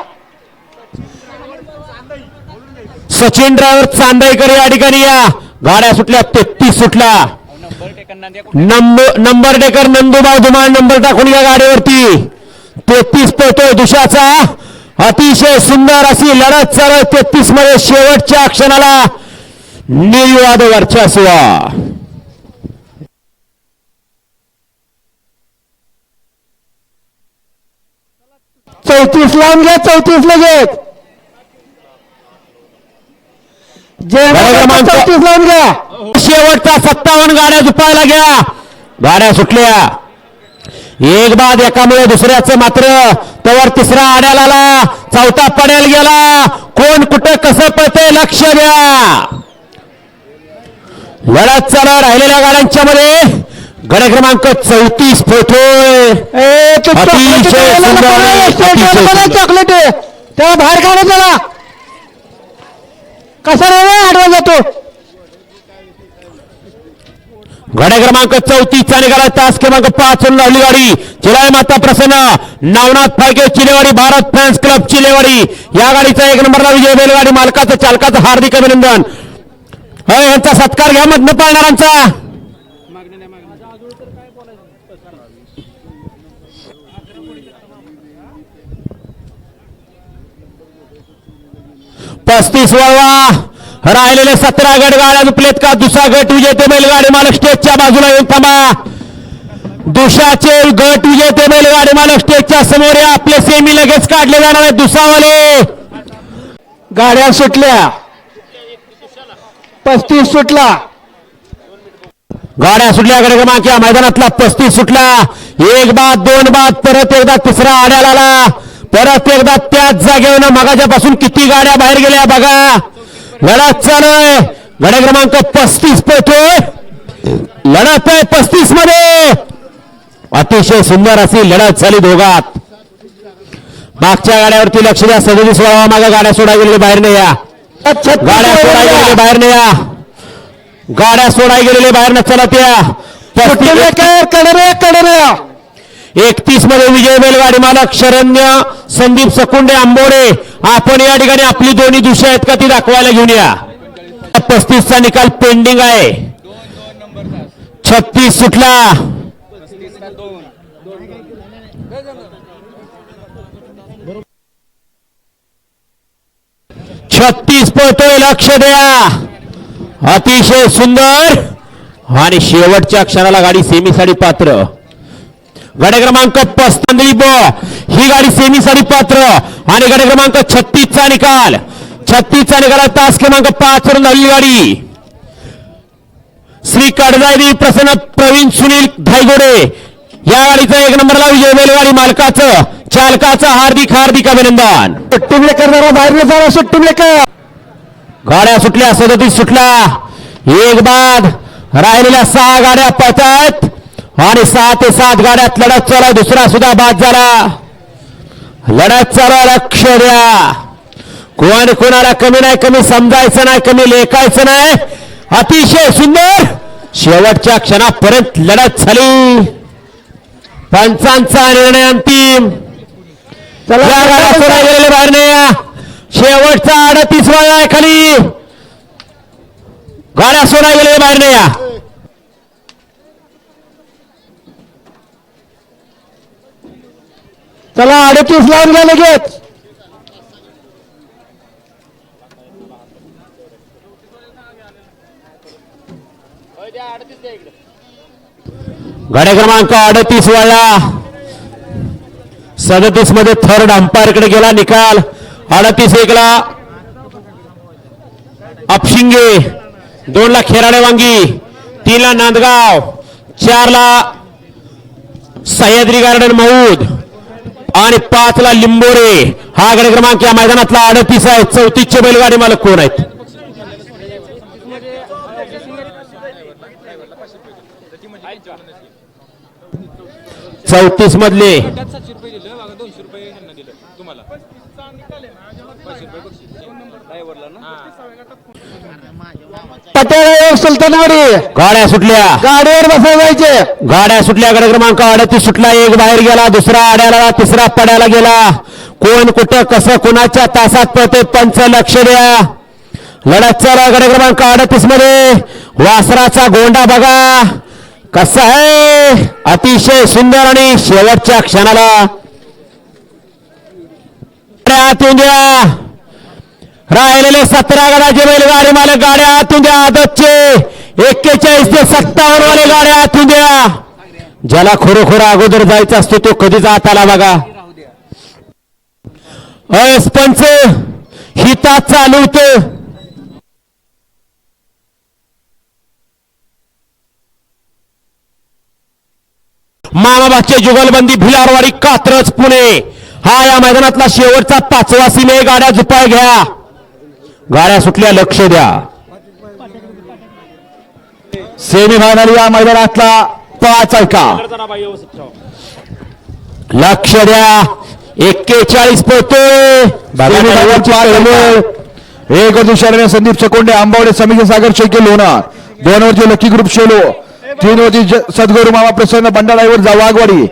A: सचिन ड्रायव्हर चांदाईकर या ठिकाणी या. गाड्या सुटल्या 33 सुटला. Number decker Nandubai Dhumal number टाकून या गाडीवरती. 33 पळतोय दुशाचा अतिशय सुंदर अशी लढत चालू आहे 33 मध्ये शेवटच्या क्षणाला निर्विवाद वर्चस्व.
D: चौतीस लावून घ्या 34 लगेच.
A: क्रमांक
D: 34 लावून घ्या.
A: शेवटचा 57 गाड्या झुपायला घ्या. गाड्या सुटल्या एक बाद एकामुळे दुसऱ्याचं मात्र तवर तिसरा आड्याला आला, चौथा पडेल गेला. कोण कुठे कसं पळते लक्ष द्या. लढत चालू राहिलेल्या गाड्यांच्या मध्ये गड क्रमांक 34 पोहोचतोय. अतिशय सुंदर आणि अतिशय सुंदर.
D: चॉकलेट त्याला बाहेर काढा. त्याला कसा रे आडवा जातो.
A: गाड्या क्रमांक 34 चा निघाला तास क्रमांक 5 वरून लावली गाडी. चिराय माता प्रसन्न नवनाथ फाळके चिलेवाडी भारत फॅन्स क्लब चिलेवाडी या गाडीचा 1 नंबरला विजय बैलगाडी मालकाचं चालकाचं हार्दिक अभिनंदन. यांचा सत्कार घ्या मधनं पाळणारांचा. पस्तीस वळवा राहिलेले 17 गट गाड्या झुपलेत का. दुसरा गट विजेते बैलगाडी मालक स्टेजच्या बाजूला येऊन थांबा. दुसऱ्याचे गट विजेते बैलगाडी मालक स्टेजच्या समोर या. आपले सेमी लगेच काढले जाणार आहेत. दुसावले
D: गाड्या सुटल्या. 35 सुटला.
A: गाड्या सुटल्या. गड क्रमांक या मैदानातला 35 सुटला. एक बाद दोन बाद परत एकदा तिसरा आड्याला आला. परत एकदा त्याच जागेवर मगाच्या पासून किती गाड्या बाहेर गेल्या बघा. लढत चालू आहे. गाड्या क्रमांक 35 पळतोय. लढत आहे 35 मध्ये. अतिशय सुंदर अशी लढत झाली दोघात. मागच्या गाड्यावरती लक्ष द्या. 37 वळवा मागे गाड्या सोडा गेलेले बाहेर नाही या. गाड्या सोडा गेलेले बाहेर नाही या. गाड्या सोडा गेलेले बाहेर न चला त्या. 31 मध्ये विजय बैलगाडी मालक शरण्य संदीप सकुंडे आंबोडे. आपण या ठिकाणी आपली दोन्ही दृश्य आहेत का ती दाखवायला घेऊन या. 35 चा निकाल पेंडिंग आहे. 36 सुटला. 36 पळतोय लक्ष द्या. अतिशय सुंदर आणि शेवटच्या क्षणाला गाडी सेमीसाठी पात्र. गाडी क्रमांक 35 ही गाडी सेमीसाठी पात्र आणि गाडी क्रमांक 36 चा निकाल. 36 चा निकाल तास क्रमांक 5 वरून झालेली गाडी. श्री कडजाई प्रसन्न प्रवीण सुनील धायगोडे या गाडीचा 1 नंबरला विजय बैलगाडी मालकाचं चालकाचं हार्दिक हार्दिक अभिनंदन.
D: सुट्टीमलेकर जरा बाहेर जाणार. सुट्टीमलेकर
A: गाड्या सुटल्या. 37 सुटला. एक बाद राहिलेल्या 6 गाड्या पळतायत आणि 6 ते 7 गाड्यात लढत चालू. दुसरा सुद्धा बाद झाला. लढत चालू. लक्ष द्या. कोण कोणाला कमी नाही, कमी समजायचं नाही, कमी लेखायचं नाही. अतिशय सुंदर शेवटच्या क्षणापर्यंत लढत झाली. पंचांचा निर्णय अंतिम.
D: चला
A: या गाड्या सोडा गेलेले बाहेर नाही या. शेवटचा 38 वळवा आहे खाली. गाड्या सोडा गेलेले बाहेर नाही या.
D: चला 38 लावून घ्या लगेच.
A: गाड्या क्रमांक 38 वळला. 37 मध्ये थर्ड अंपायर कडे गेला निकाल. 38 1ला अपशिंगे, 2ला खेराडे वांगी, 3ला नांदगाव, 4ला सह्याद्री गार्डन महूद आणि 5ला लिंबोरे. हा गाडी क्रमांक या मैदानातला 38 आहे. 34 चे बैलगाडी मालक कोण आहेत? 34 मधले
D: पटेल सुलतानवाडी.
A: गाड्या सुटल्या.
D: गाडीवर बसायचे.
A: गाड्या सुटल्या. गाडी क्रमांक 38 सुटला. एक बाहेर गेला. दुसरा आड्याला, तिसरा पड्याला गेला. कोण कुठं कसं कुणाच्या तासात पळते पंच लक्ष द्या. लढत चालू. गाडी क्रमांक 38 मध्ये वासराचा गोंडा बघा कसा आहे. अतिशय सुंदर आणि शेवटच्या क्षणाला आतून द्या. राहिलेले 17 गटाचे बैलगाडी मालक गाड्या आतून द्या. आदतचे 41 ते 57 वाले गाड्या आतून द्या. ज्याला खरोखर अगोदर जायचा असतो तो कधीच आत आला बघा. पंच ही तास चालू होतं. मामाबादचे जुगलबंदी भिलारवाडी कात्रज पुणे हा या मैदानातला शेवटचा 5वा सीमे. गाड्या झुपाय घ्या. गाड्या सुटल्या लक्ष द्या.
B: सेमीफायनल या मैदानातला 5 ऐका.
A: लक्ष द्या. 41 पोहतोय.
B: एक दिवशी संदीप चकोंडे आंबावडे समीर सागर शेके लोणार. 2 वरती लकी ग्रुप शेलो. 3 वरती सद्गुरू मामा प्रसन्न बंडाळावर वाघवाडी.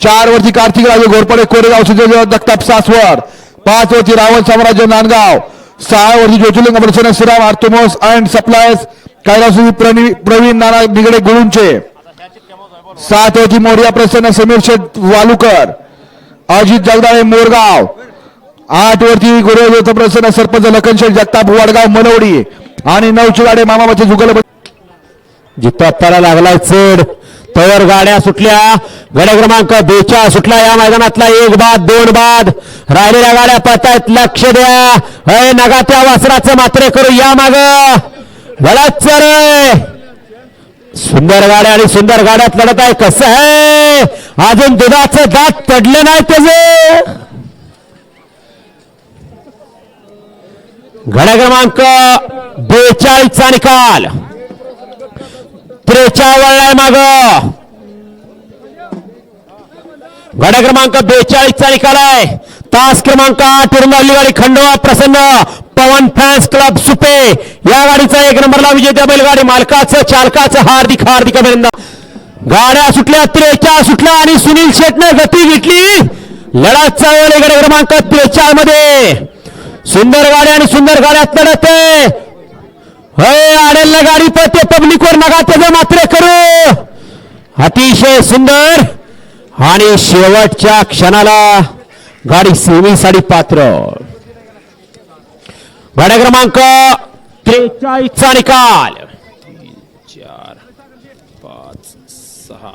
B: 4 वरती कार्तिक राजे घोरपडे कोरेगाव सुजय दत्ताप सासवड. 5 वरती रावण साम्राज्य नांदगाव. 6 वरती ज्योतिर्लिंग प्रसन्न श्रीराम आर्थोमोस अँड सप्लायर्स कैलासुरी प्रवीण नाना निगडे गुळूंचे. 7 वरती मोर्या प्रसन्न समीर शेठ वालुकर. अजित जगदाळे मोरगाव. 8 वरती गुरुदत्त प्रसन्न सरपंच लखन शेठ जगताप वडगाव मनवडी. आणि 9 गाडे मामाबाचे जुगल.
A: जिथं त्याला लागलाय चढ तवर गाड्या सुटल्या. गाड्या क्रमांक 42 सुटला या मैदानातला. 1 बाद 2 बाद राहिलेल्या गाड्या पळतायत. लक्ष द्या. हे नगा त्या वासराचं मात्र करू या माग. गलत चढ. सुंदर गाड्या आणि सुंदर गाड्यात लढत आहे. कसं आहे अजून दुधाचं दात पडलं नाही त्याचे. गाड्या क्रमांक 42 चा निकाल. 43 वळलाय माग. गाड्या क्रमांक 42 चा निकाल आहे. तास क्रमांक 8 वरून आली गाडी खंडोबा प्रसन्न पवन फॅन्स क्लब सुपे या गाडीचा 1 नंबरला विजेत्या बैलगाडी मालकाचं चालकाचं हार्दिक हार्दिक अभिनंदन. गाड्या सुटल्या. 43 सुटला आणि सुनील शेटने गती घेतली. लढत चालवली गाडी क्रमांक 43 मध्ये. सुंदर गाड्या आणि सुंदर गाड्यात लढत आहे. आडेल गाडी पळते. पब्लिकवर नका त्याचं मात्र करू. अतिशय सुंदर आणि शेवटच्या क्षणाला गाडी सेमीसाठी पात्र. गाड्या क्रमांक 43 चा निकाल. 4 5 6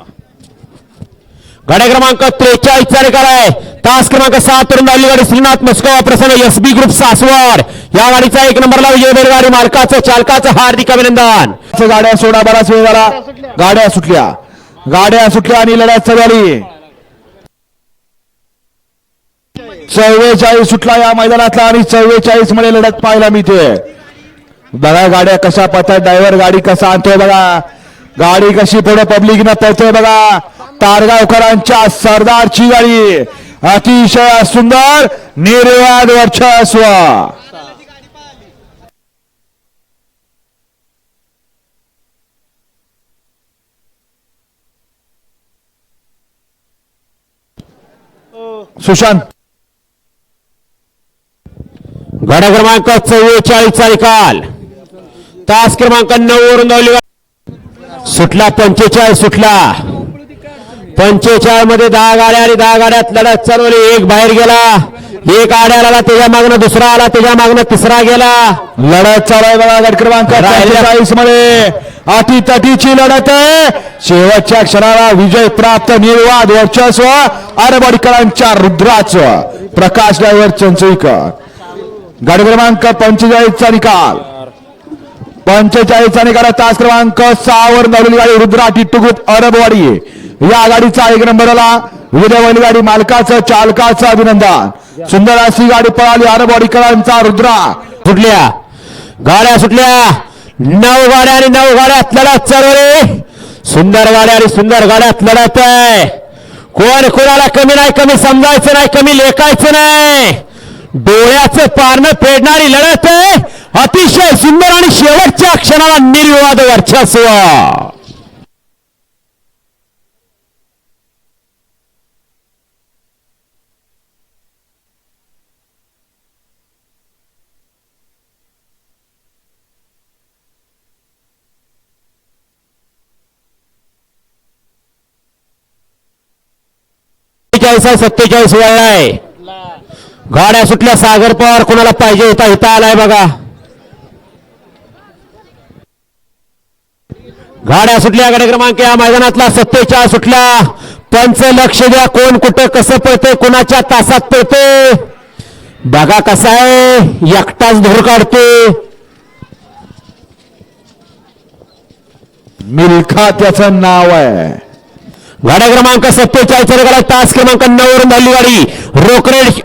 A: गाड्या क्रमांक 43 चा निकाल आहे. तास क्रमांक 7 वरून आली गाडी श्रीनाथ मस्कोवा प्रसन्न एसबी ग्रुप सासवड या गाडीचा 1 नंबरला विजय बैलगाडी मालकाचं चालकाचं हार्दिक अभिनंदन.
B: गाड्या सोडा. बराच वेळ झाला. गाड्या सुटल्या आणि लढत चालू झाली. 44 सुटला या मैदानातला आणि 44 मध्ये लढत पाहायला मिळते. बघा गाड्या कशा पळतात. ड्रायव्हर गाडी कसा आणतोय बघा. गाडी कशी पुढे पब्लिक न पळतोय बघा. तारगावकरांच्या सरदारची गाडी अतिशय सुंदर निर्वाद वर्चस्व. सुशांत.
A: गाड्या क्रमांक 44 चा निकाल. तास क्रमांक 9 वरून धावली सुटला. 45 सुटला. 45 मध्ये 10 गाड्या आणि 10 गाड्यात लढत चालवली. 1 बाहेर गेला. 1 आड्याला आला. त्याच्या मागणं दुसरा आला. त्याच्या मागणं तिसरा गेला.
B: लढत चालू आहे बघा. गट क्रमांक 45 मध्ये अटीतटीची लढत आहे. शेवटच्या क्षणाला विजय प्राप्त. निर्वाद वर्चस्व आरबडकरांच्या रुद्राचं. प्रकाश ड्रायव्हर चंचईकर. गाडी क्रमांक 45 चा निकाल. 45 चा निकाल. तास क्रमांक 6 वर धावलेली गाडी रुद्रा टिट्टू ग्रुप अरबवाडी या गाडीचा 1 नंबरला विजय बैलगाडी मालकाचं चालकाचं अभिनंदन. सुंदर अशी गाडी पळाली. अरबवाडीकरांचा रुद्रा.
A: सुटल्या गाड्या सुटल्या. 9 गाड्या आणि 9 गाड्यात लढत चालवली. सुंदर गाड्या आणि सुंदर गाड्यात लढत आहे. कोण कोणाला कमी नाही. कमी समजायचं नाही. कमी लेखायचं नाही. डोळ्याचं पारणं फेडणारी लढत आहे. अतिशय सुंदर आणि शेवटच्या क्षणाला निर्विवाद वर्चस्व. आहे 47 वळलाय. गाड्या सुटल्या सागर पवार कोणाला पाहिजे होता इथं आलाय बघा. गाड्या सुटल्या गड क्रमांक या मैदानातला 47 सुटला. पंच लक्ष द्या कोण कुठं कसं पळतंय कोणाच्या तासात पळतोय बघा. कसा आहे एकटाच धूर काढतोय.
B: मिल्खा त्याचं नाव आहे.
A: गाड्या क्रमांक 47 तास क्रमांक 9 वरून धावली गाडी.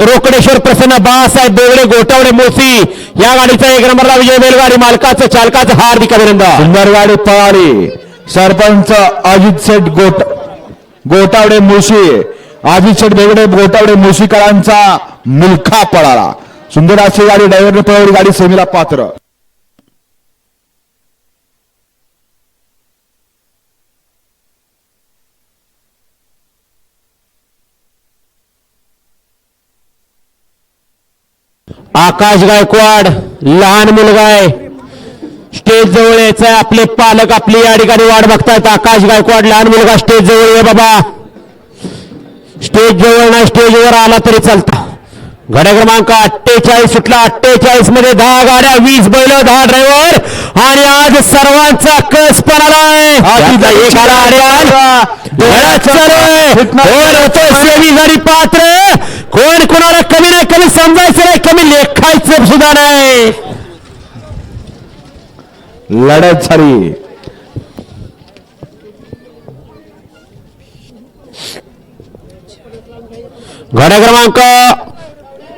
A: रोकडेश्वर प्रसन्न बाळासाहेब देवळे गोटावडे मोसी या गाडीचा 1 नंबरला विजय बैलगाडी मालकाचं चालकाचं हार्दिक अभिनंदन.
B: सुंदर गाडी पळाली. सरपंच अजित शेठ गोटावडे मुळशी, अजित शेठ बेगडे गोटावडे मुळशीकरांचा मिल्खा पळाला. सुंदर अशी गाडी ड्रायव्हरने पळवली. गाडी सेमीला पात्र.
A: आकाश गायकवाड लहान मुलगा आहे. स्टेज जवळ यायचंय. आपले पालक आपली या ठिकाणी वाट बघतायत. आकाश गायकवाड लहान मुलगा स्टेज जवळ ये बाबा. स्टेज जवळ नाही स्टेजवर आला तरी चालतं. गाड्या क्रमांक 48 सुटला. 48 मध्ये 10 गाड्या 20 बैल 10 ड्रायव्हर आणि आज सर्वांचा कस पण आलाय. सेमी पात्र. कोण कोणाला कमी नाही कमी समजायचं नाही कमी लेखायचं सुद्धा नाही.
B: लढत झाली.
A: गाड्या क्रमांक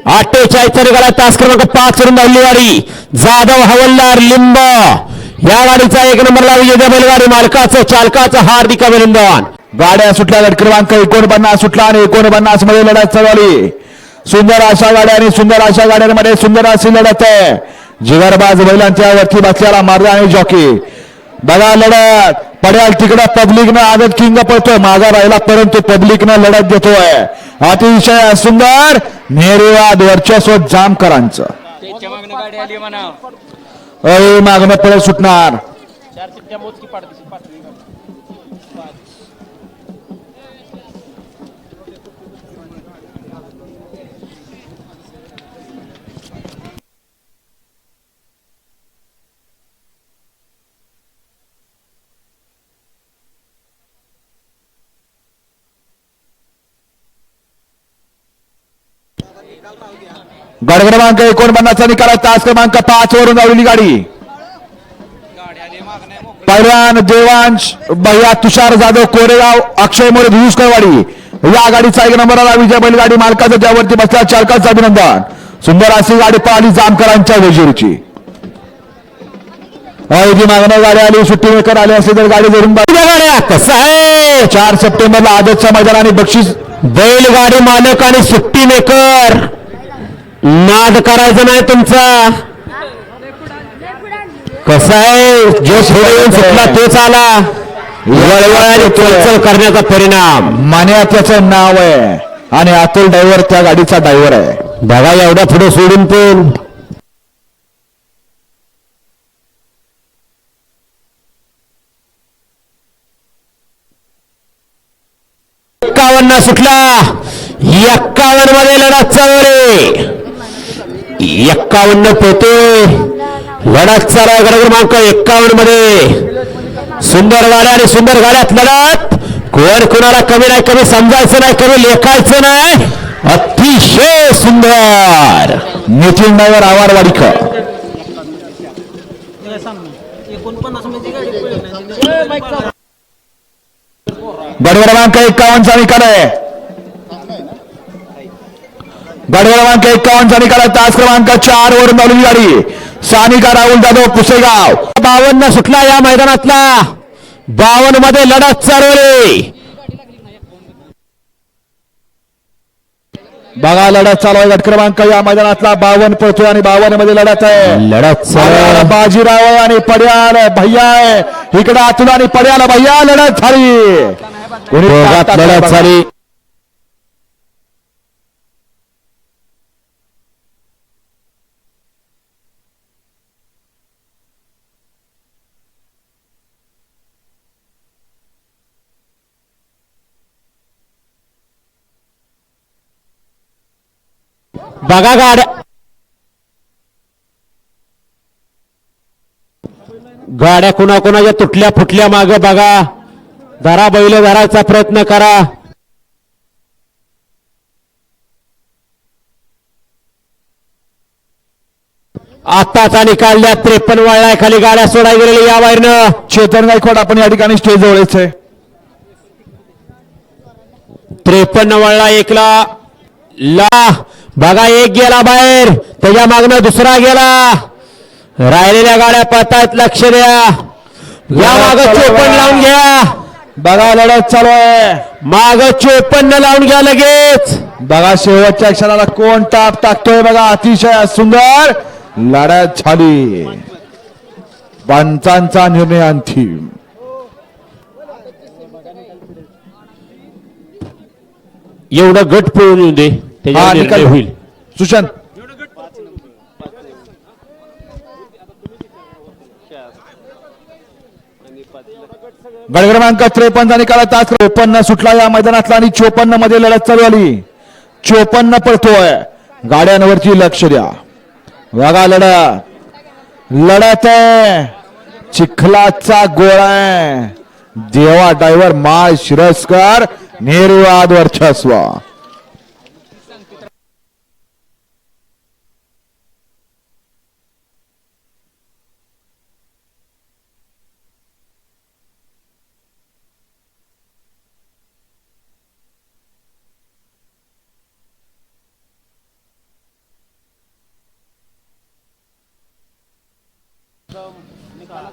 A: 48 निघाला. तास क्रमांक 5 वरून धावली गाडी. जाधव हवलदार लिंब या गाडीचा 1 नंबरला विजय बैलगाडी मालकाचं चालकाचं हार्दिक अभिनंदन.
B: गाड्या सुटल्या. गट क्रमांक 49 सुटला आणि 49 मध्ये लढत चालू झाली. सुंदर अशा गाड्या आणि सुंदर अशा गाड्यांमध्ये सुंदर अशी लढत आहे. जिगरबाज बैलांच्या वरती बसलेला मार्ग आणि जॉकी बघा. लढत पड्याल तिकडं पब्लिकनं आदत किंग पळतोय मागा राहिला परंतु पब्लिकनं लढत देतोय. अतिशय सुंदर निर्वाद वर्चस्व जामकरांचं. मागणं पळत सुटणार. गड क्रमांक 49 निकाल. तास क्रमांक 5 वरून धावलेली गाडी. पैलवान देवांश भैया तुषार जाधव कोरेगाव अक्षय मोरे धुळुसकरवाडी या गाडीचा 1 नंबरला विजय बैलगाडी मालकाचं त्यावरती बसल्या चालकाचं अभिनंदन. सुंदर अशी गाडी पळाली जामकरांच्या वजीरची. मागणं गाडी आली. सुट्टी मेकर आले असले तर गाडी धरून
A: गाड्या कसं आहे
B: 4 सप्टेंबरला आदतच्या मैदानाने बक्षीस.
A: बैलगाडी मालक आणि सुट्टी मेकर नाद करायचं नाही तुमचा. कसं आहे जो पुढे येऊन सुटला तोच आला. वळवळ आणि चलचल करण्याचा परिणाम.
B: मान्या त्याचं नाव आहे आणि अतुल ड्रायव्हर त्या गाडीचा ड्रायव्हर आहे.
A: बघा एवढ्या पुढे सोडून पण 51 सुटला. 51 मध्ये लढत चालवली. 51 पोते लढत चालू आहे. गड क्रमांक 51 मध्ये सुंदर गाड्या आणि सुंदर गाड्यात लढत. कोण कोणाला कमी नाही कमी समजायचं नाही कमी लेखायचं नाही. अतिशय सुंदर.
B: नितीन ड्रायव्हर आवारवाडीकर. गड क्रमांक 51 चा निकाल आहे. गड क्रमांक 51 चा निकाल आहे. तास क्रमांक 4 वरून धावलेली गाडी. सानिका राहुल जाधव पुसेगाव.
A: 52 सुटला या मैदानातला. 52 मध्ये लढत चालवली.
B: बघा लढत चालू आहे. गट क्रमांक या मैदानातला 52 पळतोय आणि 52 मध्ये लढत आहे.
A: लढत चालू.
B: बाजीराव आणि पड्याल भैया आहे इकडे. अतुल आणि पड्याल भैया लढत झाली.
A: लढत झाली. बघा गाड्या कुणाकुणाच्या तुटल्या फुटल्या माग बघा. धरा बैल धरायचा प्रयत्न करा. आताचा निकाल द्या. 53 वळलाय खाली गाड्या सोडाय गेलेली या बाहेरनं.
B: चेतन गायकवाड आपण या ठिकाणी स्टेज जवळच आहे.
A: 53 वळला एकला ला बघा. एक गेला बाहेर, त्याच्या मागनं दुसरा गेला. राहिलेल्या गाड्या पळतायत. लक्ष द्या. या माग 54 लावून घ्या.
B: बघा लढत चालू आहे.
A: माग 54 लावून घ्या लगेच.
B: बघा शेवटच्या क्षणाला कोण टाप टाकतोय बघा. अतिशय सुंदर लढत झाली. पंचांचा निर्णय अंतिम.
A: एवढं गट पळून येऊ दे, त्याच्यावर निर्णय होईल.
B: सुशांत गट क्रमांक 53 निकाला तास 53 सुटला या मैदानातला आणि 54 मध्ये लढत चालू झाली. 54 पळतोय. गाड्यांवरती लक्ष द्या. बघा लढत आहे. चिखलाचा गोळा आहे. देवा ड्रायव्हर माळ शिरस्कर निर्वाद वर्चस्व.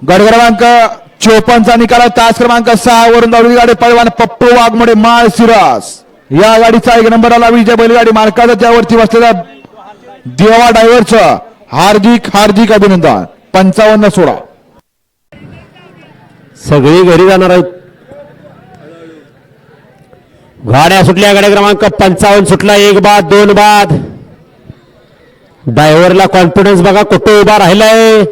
B: गट क्रमांक 54 निकाला तास क्रमांक 6 वरून धावलेली गाडी पैलवान पप्पू वाघमोडे माळ सिरास या गाडीचा 1 नंबर आला. विजय बैलगाडी मालकाचा त्यावरती बसलेला देवा ड्रायव्हरचं हार्दिक हार्दिक अभिनंदन. 55-16
A: सगळी घरी जाणार आहेत. गाड्या सुटल्या. गाड्या क्रमांक 55 सुटला. 1 बाद 2 बाद. ड्रायव्हरला कॉन्फिडन्स बघा कुठे उभा राहिलाय.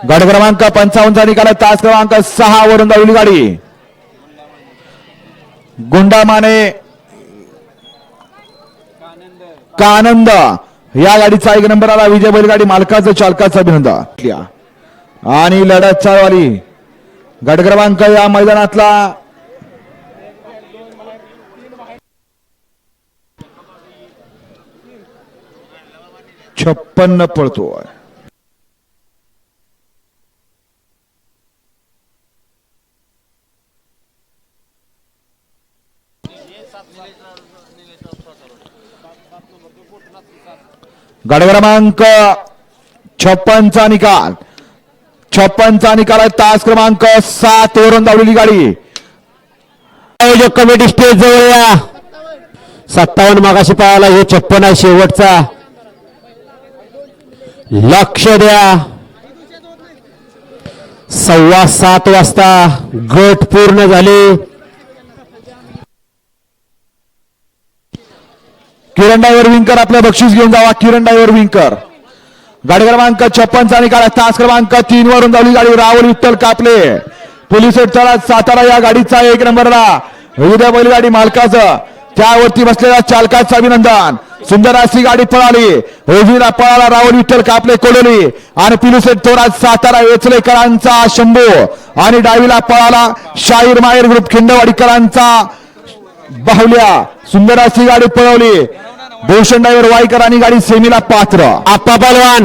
B: गट क्रमांक 55 निकाला तास क्रमांक 6 वरून धावलेली गाडी गुंडामाने कानंद या गाडीचा 1 नंबर आला. विजय बैलगाडी मालकाचं चालकाचं अभिनंदन. आणि लढत चालू आली. गट क्रमांक या मैदानातला 56 पळतोय. गट क्रमांक 56 निकाल 56 निकाल आहे. तास क्रमांक 7 वरून धावलेली गाडी
A: आयोजक कमिटी स्टेज जवळ या. 57 मागाशी पळाला. हे 56 आहे शेवटचा. लक्ष द्या. 7:15 वाजता गट पूर्ण झाले.
B: किरण ड्रायव्हर विंकर आपलं बक्षीस घेऊन जावा. किरण ड्रायव्हर विंकर. गाडी क्रमांक 56 निकाला तास क्रमांक 3 वरून धावली गाडी राहुल विठ्ठल कापले पोलीस तळा सातारा या गाडीचा 1 नंबरला विजय बैलगाडी मालकाचं त्यावरती बसलेल्या चालकाचं अभिनंदन. सुंदर अशी गाडी पळाली. उजवीला पळाला राहुल विठ्ठल कापले कोलोली आणि पिलुसेट थोरात सातारा वेचलेकरांचा शंभू आणि डावीला पळाला शाहीर माहेर ग्रुप खिंडवाडीकरांचा बाहुल्या. सुंदर अशी गाडी पळवली. भूषण ड्रायव्हर वाईकर आणि गाडी सेमीला पात्र.
A: आप्पा पहलवान